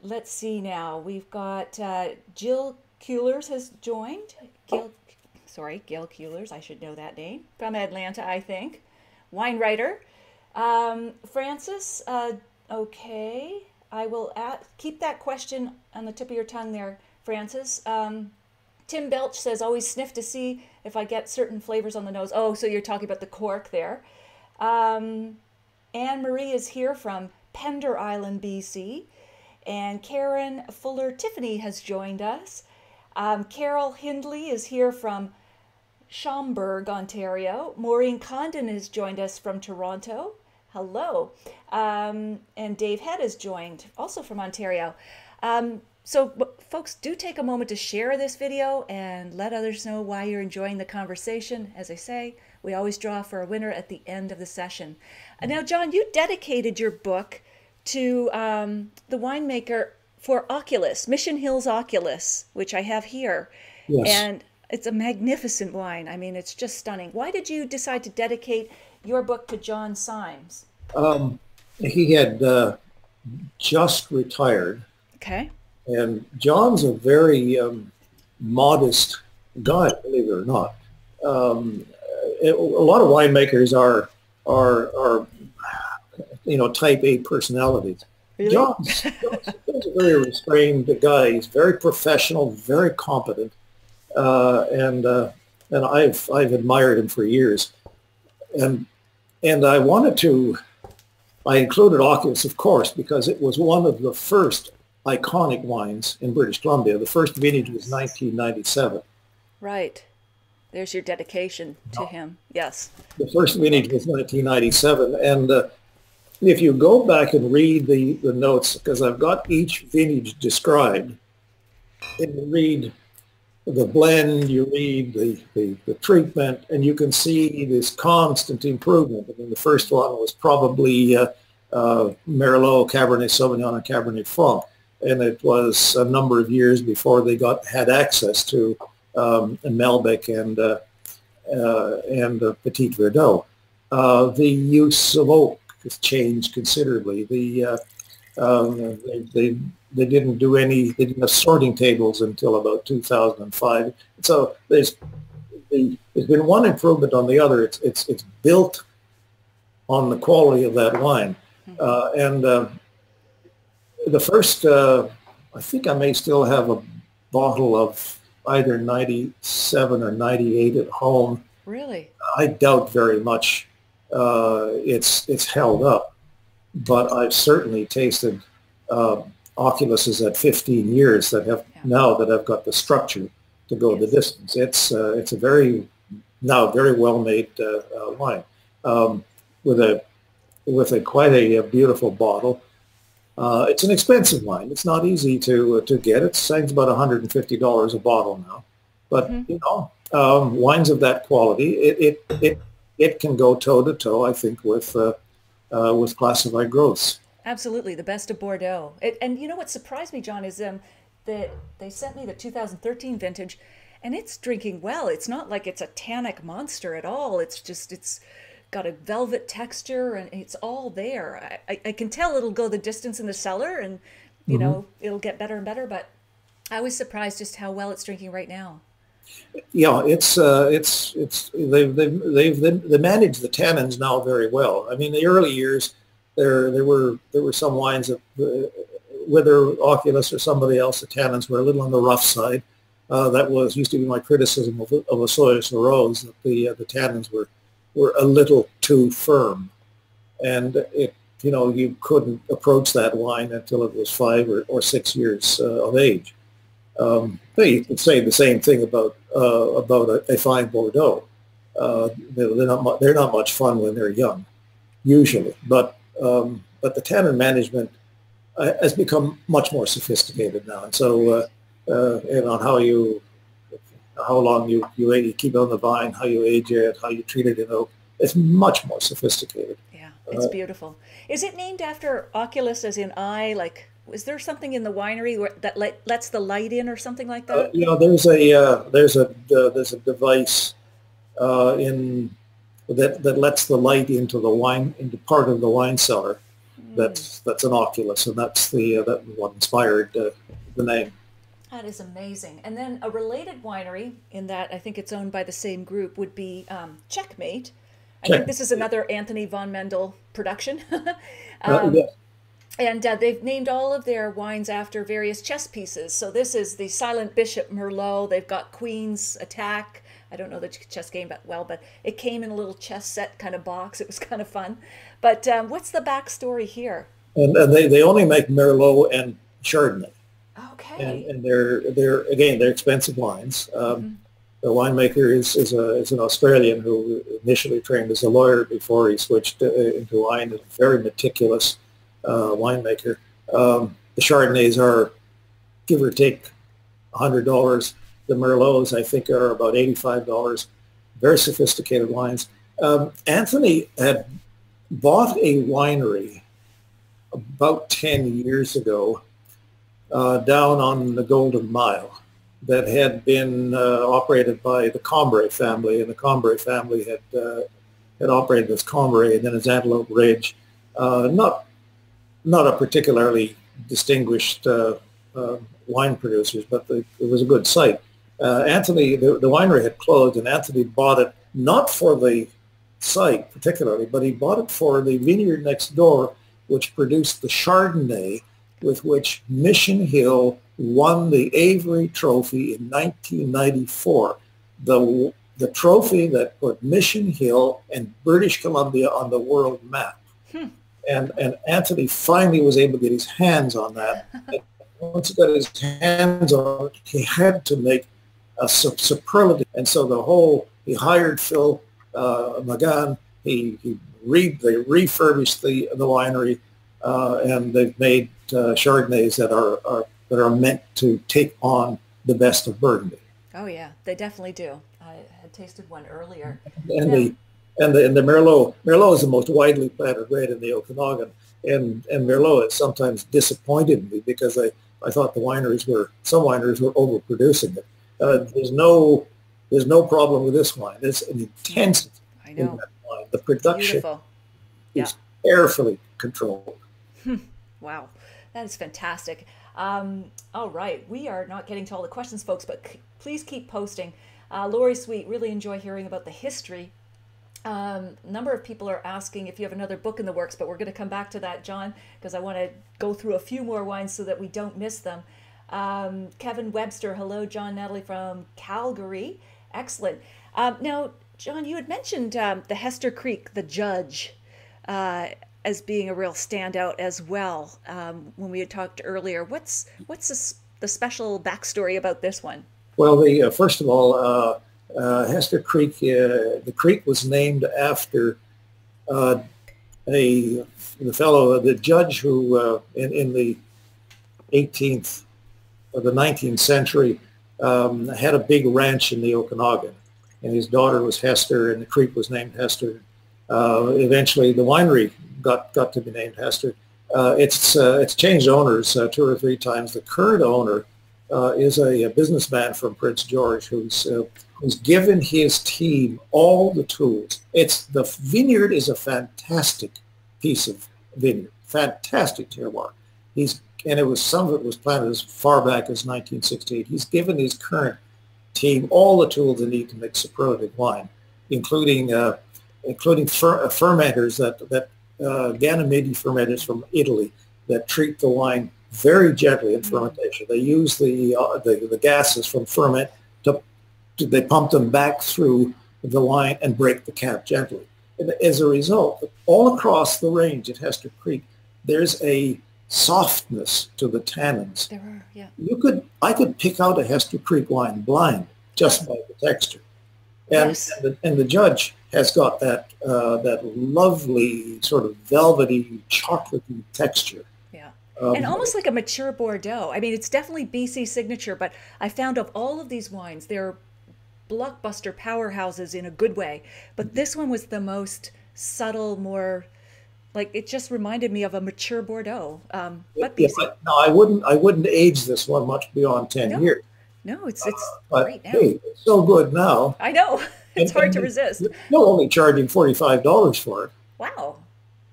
S1: Let's see now. We've got Jill Kuehlers has joined. Gail Kuehlers, I should know that name, from Atlanta, I think. Wine writer. Francis, okay. I will keep that question on the tip of your tongue there, Francis. Tim Belch says, always sniff to see if I get certain flavors on the nose. Oh, so you're talking about the cork there. Anne Marie is here from Pender Island, BC. And Karen Fuller Tiffany has joined us. Carol Hindley is here from Schaumburg, Ontario. Maureen Condon has joined us from Toronto. Hello. And Dave Head has joined, also from Ontario. So folks, do take a moment to share this video and let others know why you're enjoying the conversation. As I say, we always draw for a winner at the end of the session. Now, John, you dedicated your book to the winemaker for Oculus, Mission Hills Oculus, which I have here.
S3: Yes.
S1: And it's a magnificent wine. I mean, it's just stunning. Why did you decide to dedicate your book to John Symes?
S3: He had just retired.
S1: Okay.
S3: And John's a very modest guy, believe it or not. A lot of winemakers are type A personalities.
S1: Really?
S3: John's a very restrained guy. He's very professional, very competent, and I've admired him for years. And I included Oculus, of course, because it was one of the first iconic wines in British Columbia. The first vintage was 1997.
S1: Right. There's your dedication to him. Yes.
S3: The first vintage was 1997. And if you go back and read the notes, because I've got each vintage described, and you read the blend, you read the treatment, and you can see this constant improvement. I mean, the first one was probably Merlot, Cabernet Sauvignon, and Cabernet Franc. And it was a number of years before they had access to Malbec and Petit Verdot. The use of oak has changed considerably. They didn't have sorting tables until about 2005. So there's been one improvement on the other. It's built on the quality of that wine. The first, I think I may still have a bottle of either 97 or 98 at home.
S1: Really?
S3: I doubt very much it's held up, but I've certainly tasted Oculuses at 15 years that have got the structure to go the distance. It's a very well made wine with quite a beautiful bottle. It's an expensive wine. It's not easy to get. It's about $150 a bottle now. But you know, wines of that quality, it can go toe to toe, I think, with classified growths.
S1: Absolutely, the best of Bordeaux. And you know what surprised me, John, is that they sent me the 2013 vintage, and it's drinking well. It's not like it's a tannic monster at all. It's got a velvet texture, and it's all there. I can tell it'll go the distance in the cellar, and you know it'll get better and better. But I was surprised just how well it's drinking right now.
S3: Yeah, they manage the tannins now very well. I mean, the early years, there were some wines that, whether Oculus or somebody else, the tannins were a little on the rough side. That used to be my criticism of a Soyuz Rose, that the tannins were a little too firm, and you couldn't approach that wine until it was 5 or 6 years of age. You could say the same thing about a fine Bordeaux. They're not much fun when they're young, usually, but the tannin management has become much more sophisticated now, and so and on how long you keep it on the vine, how you age it, how you treat it in oak, it's much more sophisticated.
S1: Yeah, it's beautiful. Is it named after Oculus, as in eye? Like, is there something in the winery that lets the light in, or something like that?
S3: There's a device that lets the light into part of the wine cellar. That's an Oculus, and that's that what inspired the name.
S1: That is amazing. And then a related winery, in that I think it's owned by the same group, would be Checkmate. I think this is another Anthony von Mendel production.
S3: Yeah.
S1: And they've named all of their wines after various chess pieces. So this is the Silent Bishop Merlot. They've got Queen's Attack. I don't know the chess game that well, but it came in a little chess set kind of box. It was kind of fun. But what's the backstory here?
S3: And they only make Merlot and Chardonnay.
S1: Okay.
S3: And they're expensive wines. The winemaker is an Australian who initially trained as a lawyer before he switched into wine. He's a very meticulous winemaker. The Chardonnays are, give or take, $100. The Merlots, I think, are about $85. Very sophisticated wines. Anthony had bought a winery about 10 years ago down on the Golden Mile that had been operated by the Cambrai family, and the Cambrai family had operated as Cambrai and then as Antelope Ridge. Not a particularly distinguished wine producers, but it was a good site. Anthony, the winery had closed, and Anthony bought it not for the site particularly, but he bought it for the vineyard next door, which produced the Chardonnay with which Mission Hill won the Avery Trophy in 1994. The trophy that put Mission Hill and British Columbia on the world map. And Anthony finally was able to get his hands on that. And once he got his hands on it, he had to make a superlative. And so he hired Phil McGann. They refurbished the winery, and they've made Chardonnays that are meant to take on the best of Burgundy.
S1: Oh yeah, they definitely do. I had tasted one earlier.
S3: And the Merlot is the most widely planted red in the Okanagan, and Merlot has sometimes disappointed me because I thought some wineries were overproducing it. There's no problem with this wine. There's an intensity in that wine. The production is carefully controlled.
S1: Wow, that is fantastic. All right, we are not getting to all the questions, folks, but please keep posting. Lori Sweet, really enjoy hearing about the history. A number of people are asking if you have another book in the works, but we're going to come back to that, John, because I want to go through a few more wines so that we don't miss them. Kevin Webster, hello, John, Natalie from Calgary. Excellent. Now, John, you had mentioned the Hester Creek, the Judge, as being a real standout as well when we had talked earlier. What's the special backstory about this one?
S3: Well, first of all, Hester Creek, the creek was named after a the fellow, the judge who in the 18th or the 19th century had a big ranch in the Okanagan, and his daughter was Hester, and the creek was named Hester. Eventually, the winery got to be named Hester. It's changed owners 2 or 3 times. The current owner is a businessman from Prince George who's given his team all the tools. The vineyard is a fantastic piece of vineyard, fantastic terroir. Some of it was planted as far back as 1968. He's given his current team all the tools they need to make superlative wine, including fermenters that Ganymede fermenters from Italy that treat the wine very gently in fermentation. They use the gases from ferment they pump them back through the wine and break the cap gently. And as a result, all across the range at Hester Creek, there's a softness to the tannins.
S1: There are, yeah.
S3: I could pick out a Hester Creek wine blind just by the texture. And,
S1: yes.
S3: and the judge has got that lovely sort of velvety, chocolatey texture.
S1: Yeah. And almost like a mature Bordeaux. I mean, it's definitely BC signature, but I found of all of these wines, they're blockbuster powerhouses in a good way. But this one was the most subtle, more like it just reminded me of a mature Bordeaux. But BC.
S3: Yeah, no, I wouldn't age this one much beyond 10 years.
S1: No, it's great now.
S3: Hey, it's so good now.
S1: I know. It's hard to resist.
S3: You're only charging $45 for it.
S1: Wow.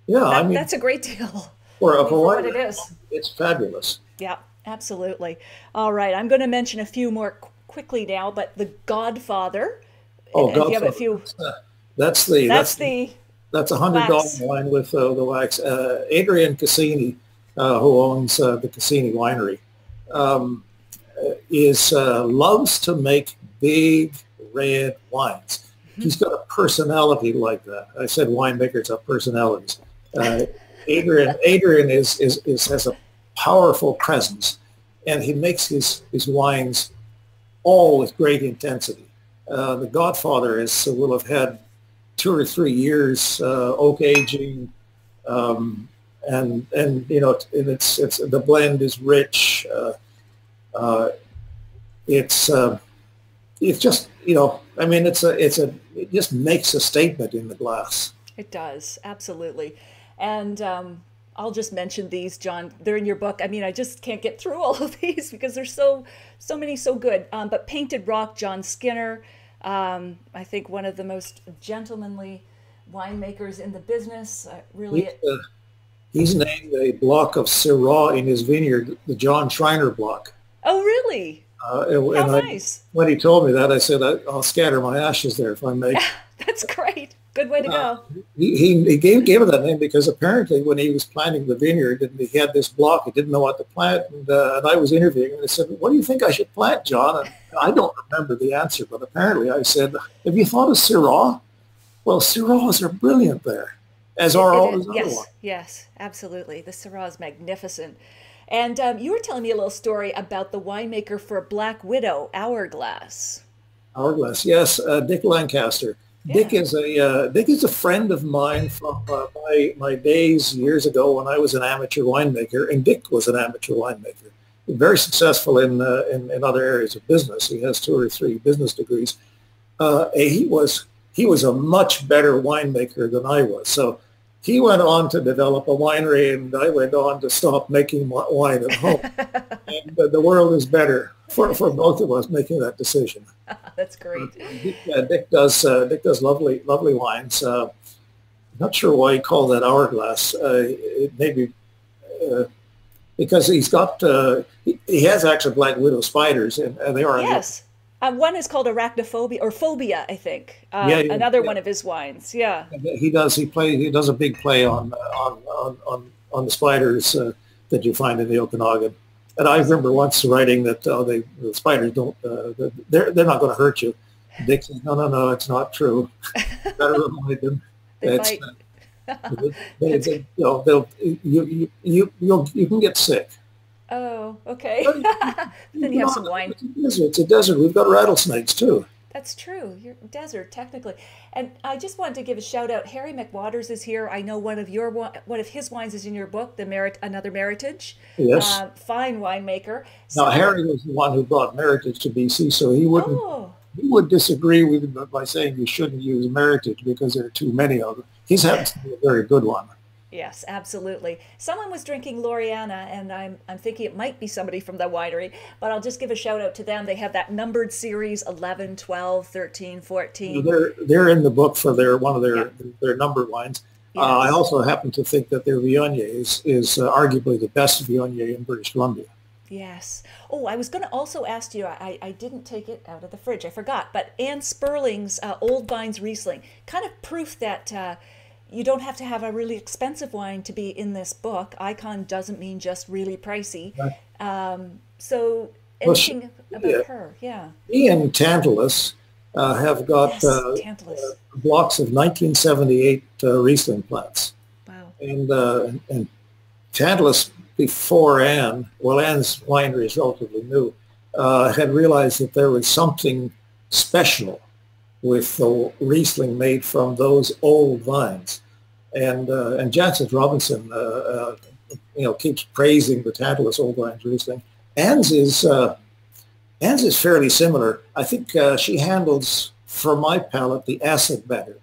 S3: Yeah,
S1: that's a great deal.
S3: For
S1: what it is.
S3: It's fabulous.
S1: Yeah, absolutely. All right, I'm going to mention a few more quickly now, but The Godfather.
S3: Oh,
S1: Godfather.
S3: You have a few. That's a $100 wine with the wax. Adrian Cassini, who owns the Cassini Winery, loves to make big red wines. He's got a personality like that. I said winemakers have personalities. Adrian has a powerful presence, and he makes his wines all with great intensity. The Godfather will have had 2 or 3 years oak aging, and it's the blend is rich. It's just it just makes a statement in the glass.
S1: It does, absolutely. And I'll just mention these, John. They're in your book. I mean, I just can't get through all of these because there's so many so good. But Painted Rock, John Skinner, I think one of the most gentlemanly winemakers in the business.
S3: He's named a block of Syrah in his vineyard, the John Schreiner block.
S1: Oh, really? How nice.
S3: When he told me that, I said, I'll scatter my ashes there if I may.
S1: That's great. Good way to go.
S3: He gave it that name because apparently when he was planting the vineyard and he had this block, he didn't know what to plant. And I was interviewing him and I said, what do you think I should plant, John? And I don't remember the answer, but apparently I said, have you thought of Syrah? Well, Syrahs are brilliant there, as are all his other ones.
S1: Yes, absolutely. The Syrah is magnificent. And you were telling me a little story about the winemaker for Black Widow, Hourglass.
S3: Hourglass, yes, Dick Lancaster. Yeah. Dick is a friend of mine from my days years ago when I was an amateur winemaker, and Dick was an amateur winemaker. Very successful in other areas of business. He has 2 or 3 business degrees. He was a much better winemaker than I was. So he went on to develop a winery, and I went on to stop making wine at home. And the world is better for both of us making that decision.
S1: That's great.
S3: Dick does lovely wines. Not sure why he called that Hourglass. It maybe because he's got he has actually Black Widow spiders, and they are.
S1: Yes. One is called Arachnophobia or Phobia, I think. Another one of his wines. Yeah.
S3: He does. He does a big play on the spiders that you find in the Okanagan. And I remember once writing that the spiders don't. They're not going to hurt you. Dick said, no, it's not true. Better avoid them.
S1: They bite.
S3: You can get sick.
S1: Oh, okay. Then you have some wine.
S3: It's a desert. We've got rattlesnakes too.
S1: That's true. You're desert technically, and I just wanted to give a shout out. Harry McWaters is here. I know one of his wines is in your book, the Another Meritage.
S3: Yes.
S1: Fine winemaker.
S3: Now,
S1: So,
S3: Harry was the one who brought Meritage to BC, so
S1: oh,
S3: he would disagree with me by saying you shouldn't use Meritage because there are too many of them. He's happens to be a very good one.
S1: yes, absolutely. Someone was drinking Loriana, and I'm thinking it might be somebody from the winery, but I'll just give a shout out to them. They have that numbered series 11, 12, 13, 14.
S3: They're in the book for one of
S1: Yeah.
S3: their numbered wines.
S1: Yes.
S3: I also happen to think that their Viognier is arguably the best Viognier in British Columbia.
S1: Yes. Oh, I was going to also ask you, I didn't take it out of the fridge. I forgot. But Anne Sperling's Old Vines Riesling, kind of proof that you don't have to have a really expensive wine to be in this book. Icon doesn't mean just really pricey.
S3: Right.
S1: So
S3: Well,
S1: anything about her? Yeah.
S3: She and Tantalus have got
S1: Yes, Tantalus.
S3: blocks of 1978 Riesling plants.
S1: Wow.
S3: And Tantalus, before Anne, well, Anne's winery is relatively new, had realized that there was something special with the Riesling made from those old vines. And Jansen Robinson, keeps praising the Tantalus Old Vines Riesling. Anne's is fairly similar. I think she handles, for my palate, the acid better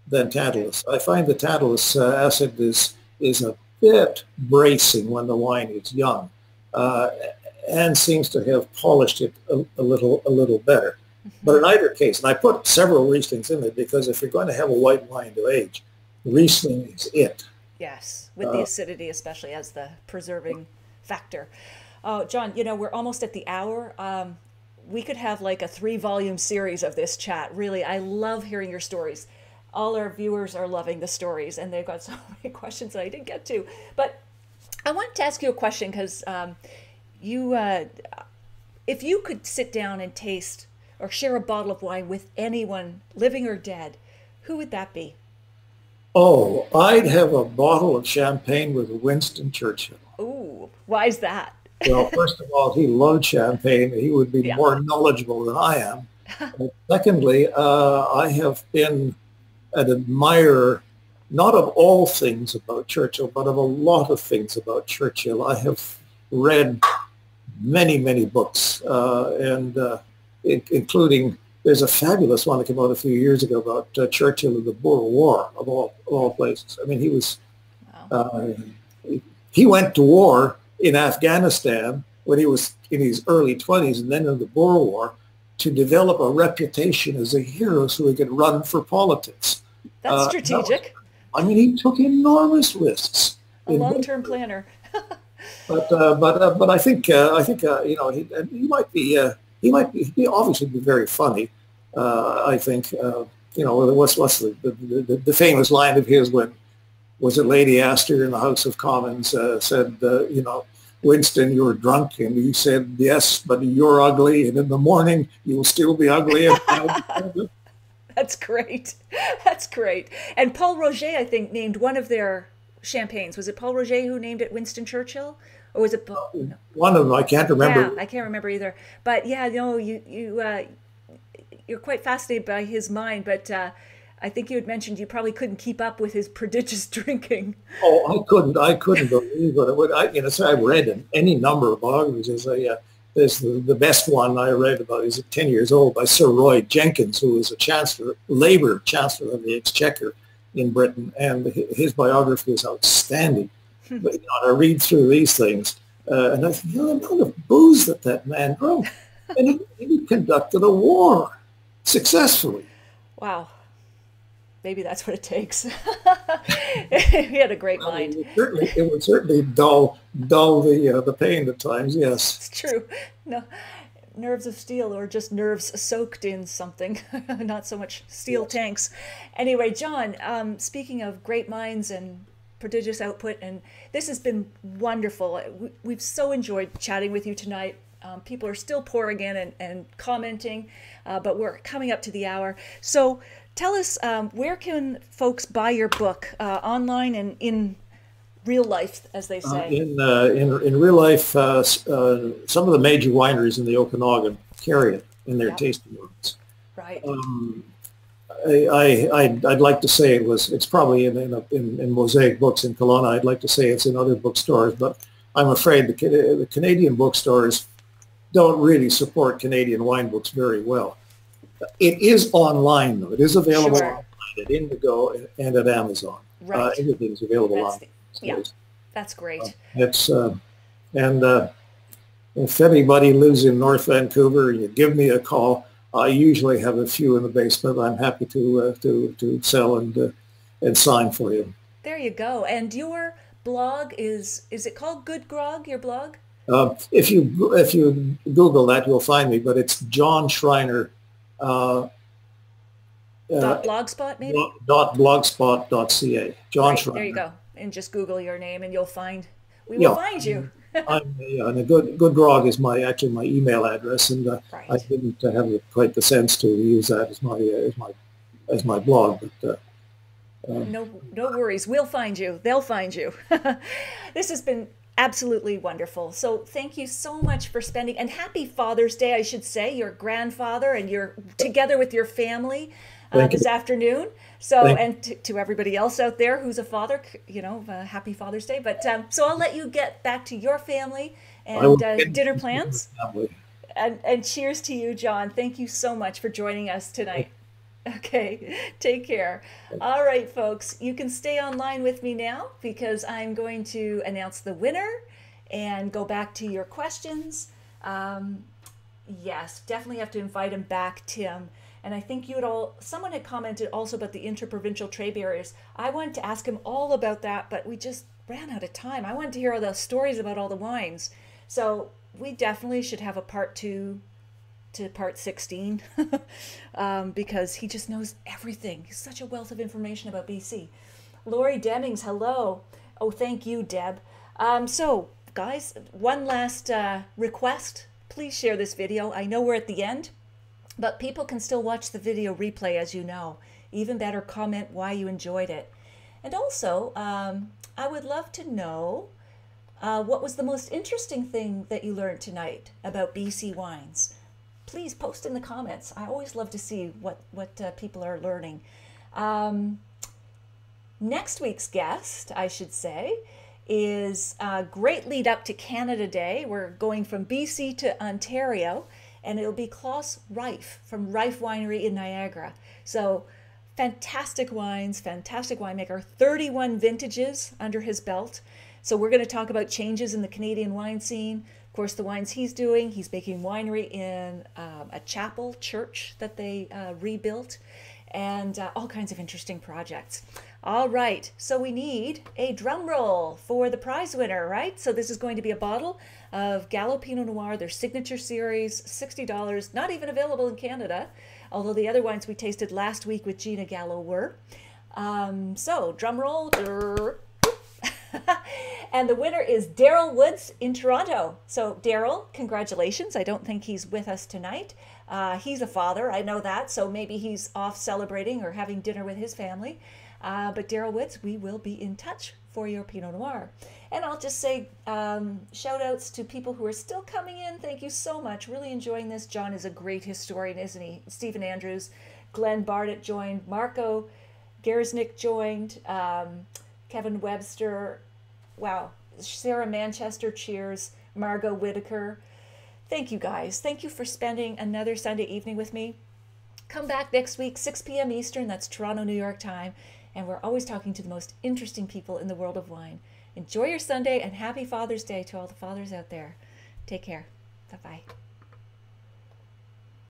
S3: than Tantalus. I find the Tantalus acid is a bit bracing when the wine is young. Anne seems to have polished it a little better. But in either case, and I put several Rieslings in there because if you're going to have a white wine to age, Riesling is it.
S1: Yes, with the acidity especially as the preserving factor. Oh, John, we're almost at the hour. We could have like a 3-volume series of this chat. Really, I love hearing your stories. All our viewers are loving the stories, and they've got so many questions that I didn't get to. But I wanted to ask you a question because if you could sit down and taste or share a bottle of wine with anyone, living or dead, who would that be?
S3: Oh, I'd have a bottle of champagne with Winston Churchill.
S1: Ooh, why is that?
S3: Well, first of all, he loved champagne. He would be
S1: Yeah.
S3: more knowledgeable than I am. But secondly, I have been an admirer, not of all things about Churchill, but of a lot of things about Churchill. I have read many, many books, including, there's a fabulous one that came out a few years ago about Churchill and the Boer War, of all places. I mean, he was,
S1: Wow.
S3: he went to war in Afghanistan when he was in his early 20s and then in the Boer War to develop a reputation as a hero so he could run for politics.
S1: That's strategic.
S3: He took enormous risks.
S1: A long-term planner.
S3: But I think he might be obviously be very funny. I think what's the famous line of his when was it Lady Astor in the House of Commons said Winston, you're drunk, and he said yes, but you're ugly, and in the morning you'll still be ugly.
S1: That's great. That's great. And Paul Roget, I think, named one of their champagnes. Was it Paul Roget who named it Winston Churchill? Or was it no.
S3: One of them? I can't remember.
S1: Yeah, I can't remember either. But yeah, you're quite fascinated by his mind. But I think you had mentioned you probably couldn't keep up with his prodigious drinking.
S3: Oh, I couldn't believe it. So I've read any number of biographies. There's the best one I read about. He's 10 years old by Sir Roy Jenkins, who was a Labour Chancellor of the Exchequer in Britain, and his biography is outstanding. But I read through these things, and I think, the amount of booze that man drank, and he conducted a war successfully.
S1: Wow. Maybe that's what it takes. He had a great mind.
S3: It would certainly dull the pain at times. Yes,
S1: It's true. No, nerves of steel, or just nerves soaked in something, not so much steel tanks. Anyway, John, speaking of great minds and prodigious output, and this has been wonderful. We've so enjoyed chatting with you tonight. People are still pouring in and commenting, but we're coming up to the hour. So tell us, where can folks buy your book, online and in real life, as they say?
S3: In real life, some of the major wineries in the Okanagan carry it in their tasting rooms.
S1: Right.
S3: I'd like to say it's probably in Mosaic Books in Kelowna. I'd like to say it's in other bookstores, but I'm afraid the Canadian bookstores don't really support Canadian wine books very well. It is online, though. It is available
S1: Sure.
S3: online at Indigo and at Amazon.
S1: Right.
S3: Everything's available
S1: That's
S3: on
S1: the,
S3: these
S1: yeah,
S3: days.
S1: that's great.
S3: It's and if anybody lives in North Vancouver, you give me a call. I usually have a few in the basement. I'm happy to sell and sign for you.
S1: There you go. And your blog is it called Good Grog, your blog?
S3: If you Google that, you'll find me. But it's John Schreiner
S1: Dot blogspot maybe?
S3: .blogspot.ca. John
S1: Right, there you
S3: Schreiner.
S1: go. And just Google your name and we will
S3: Yeah,
S1: find you.
S3: and a good grog is actually my email address, and I
S1: Right.
S3: didn't have quite the sense to use that as my blog, but
S1: No worries. We'll find you. They'll find you. This has been absolutely wonderful. So thank you so much for spending, and happy Father's Day, I should say, your grandfather, and you're together with your family this afternoon. So, and to everybody else out there who's a father, happy Father's Day. But so I'll let you get back to your family and dinner plans. And cheers to you, John. Thank you so much for joining us tonight. Okay, take care. All right, folks, you can stay online with me now because I'm going to announce the winner and go back to your questions. Yes, definitely have to invite him back, Tim. And I think someone had commented also about the interprovincial trade barriers. I wanted to ask him all about that, but we just ran out of time. I wanted to hear all the stories about all the wines. So we definitely should have a part 2 to part 16 because he just knows everything. He's such a wealth of information about BC. Lori Demings, hello. Oh, thank you, Deb. So, guys, one last request. Please share this video. I know we're at the end, but people can still watch the video replay, as you know. Even better, comment why you enjoyed it. And also, I would love to know what was the most interesting thing that you learned tonight about BC wines. Please post in the comments. I always love to see what people are learning. Next week's guest, I should say, is a great lead up to Canada Day. We're going from BC to Ontario, and it'll be Klaus Reif from Reif Winery in Niagara. So fantastic wines, fantastic winemaker, 31 vintages under his belt. So we're going to talk about changes in the Canadian wine scene. Of course, the wines he's doing, he's making winery in a chapel church that they rebuilt, and all kinds of interesting projects. All right, so we need a drum roll for the prize winner, right? So this is going to be a bottle of Gallo Pinot Noir, their signature series, $60, not even available in Canada, although the other wines we tasted last week with Gina Gallo were. So drum roll. And the winner is Daryl Woods in Toronto. So Daryl, congratulations. I don't think he's with us tonight. He's a father, I know that, so maybe he's off celebrating or having dinner with his family. But Daryl Woods, we will be in touch for your Pinot Noir. And I'll just say shout outs to people who are still coming in. Thank you so much. Really enjoying this. John is a great historian, isn't he? Stephen Andrews, Glenn Barnett joined, Marco Gersnick joined, Kevin Webster, wow, Sarah Manchester, cheers, Margot Whitaker. Thank you guys. Thank you for spending another Sunday evening with me. Come back next week, 6 p.m. Eastern, that's Toronto, New York time, and we're always talking to the most interesting people in the world of wine. Enjoy your Sunday, and happy Father's Day to all the fathers out there. Take care. Bye-bye.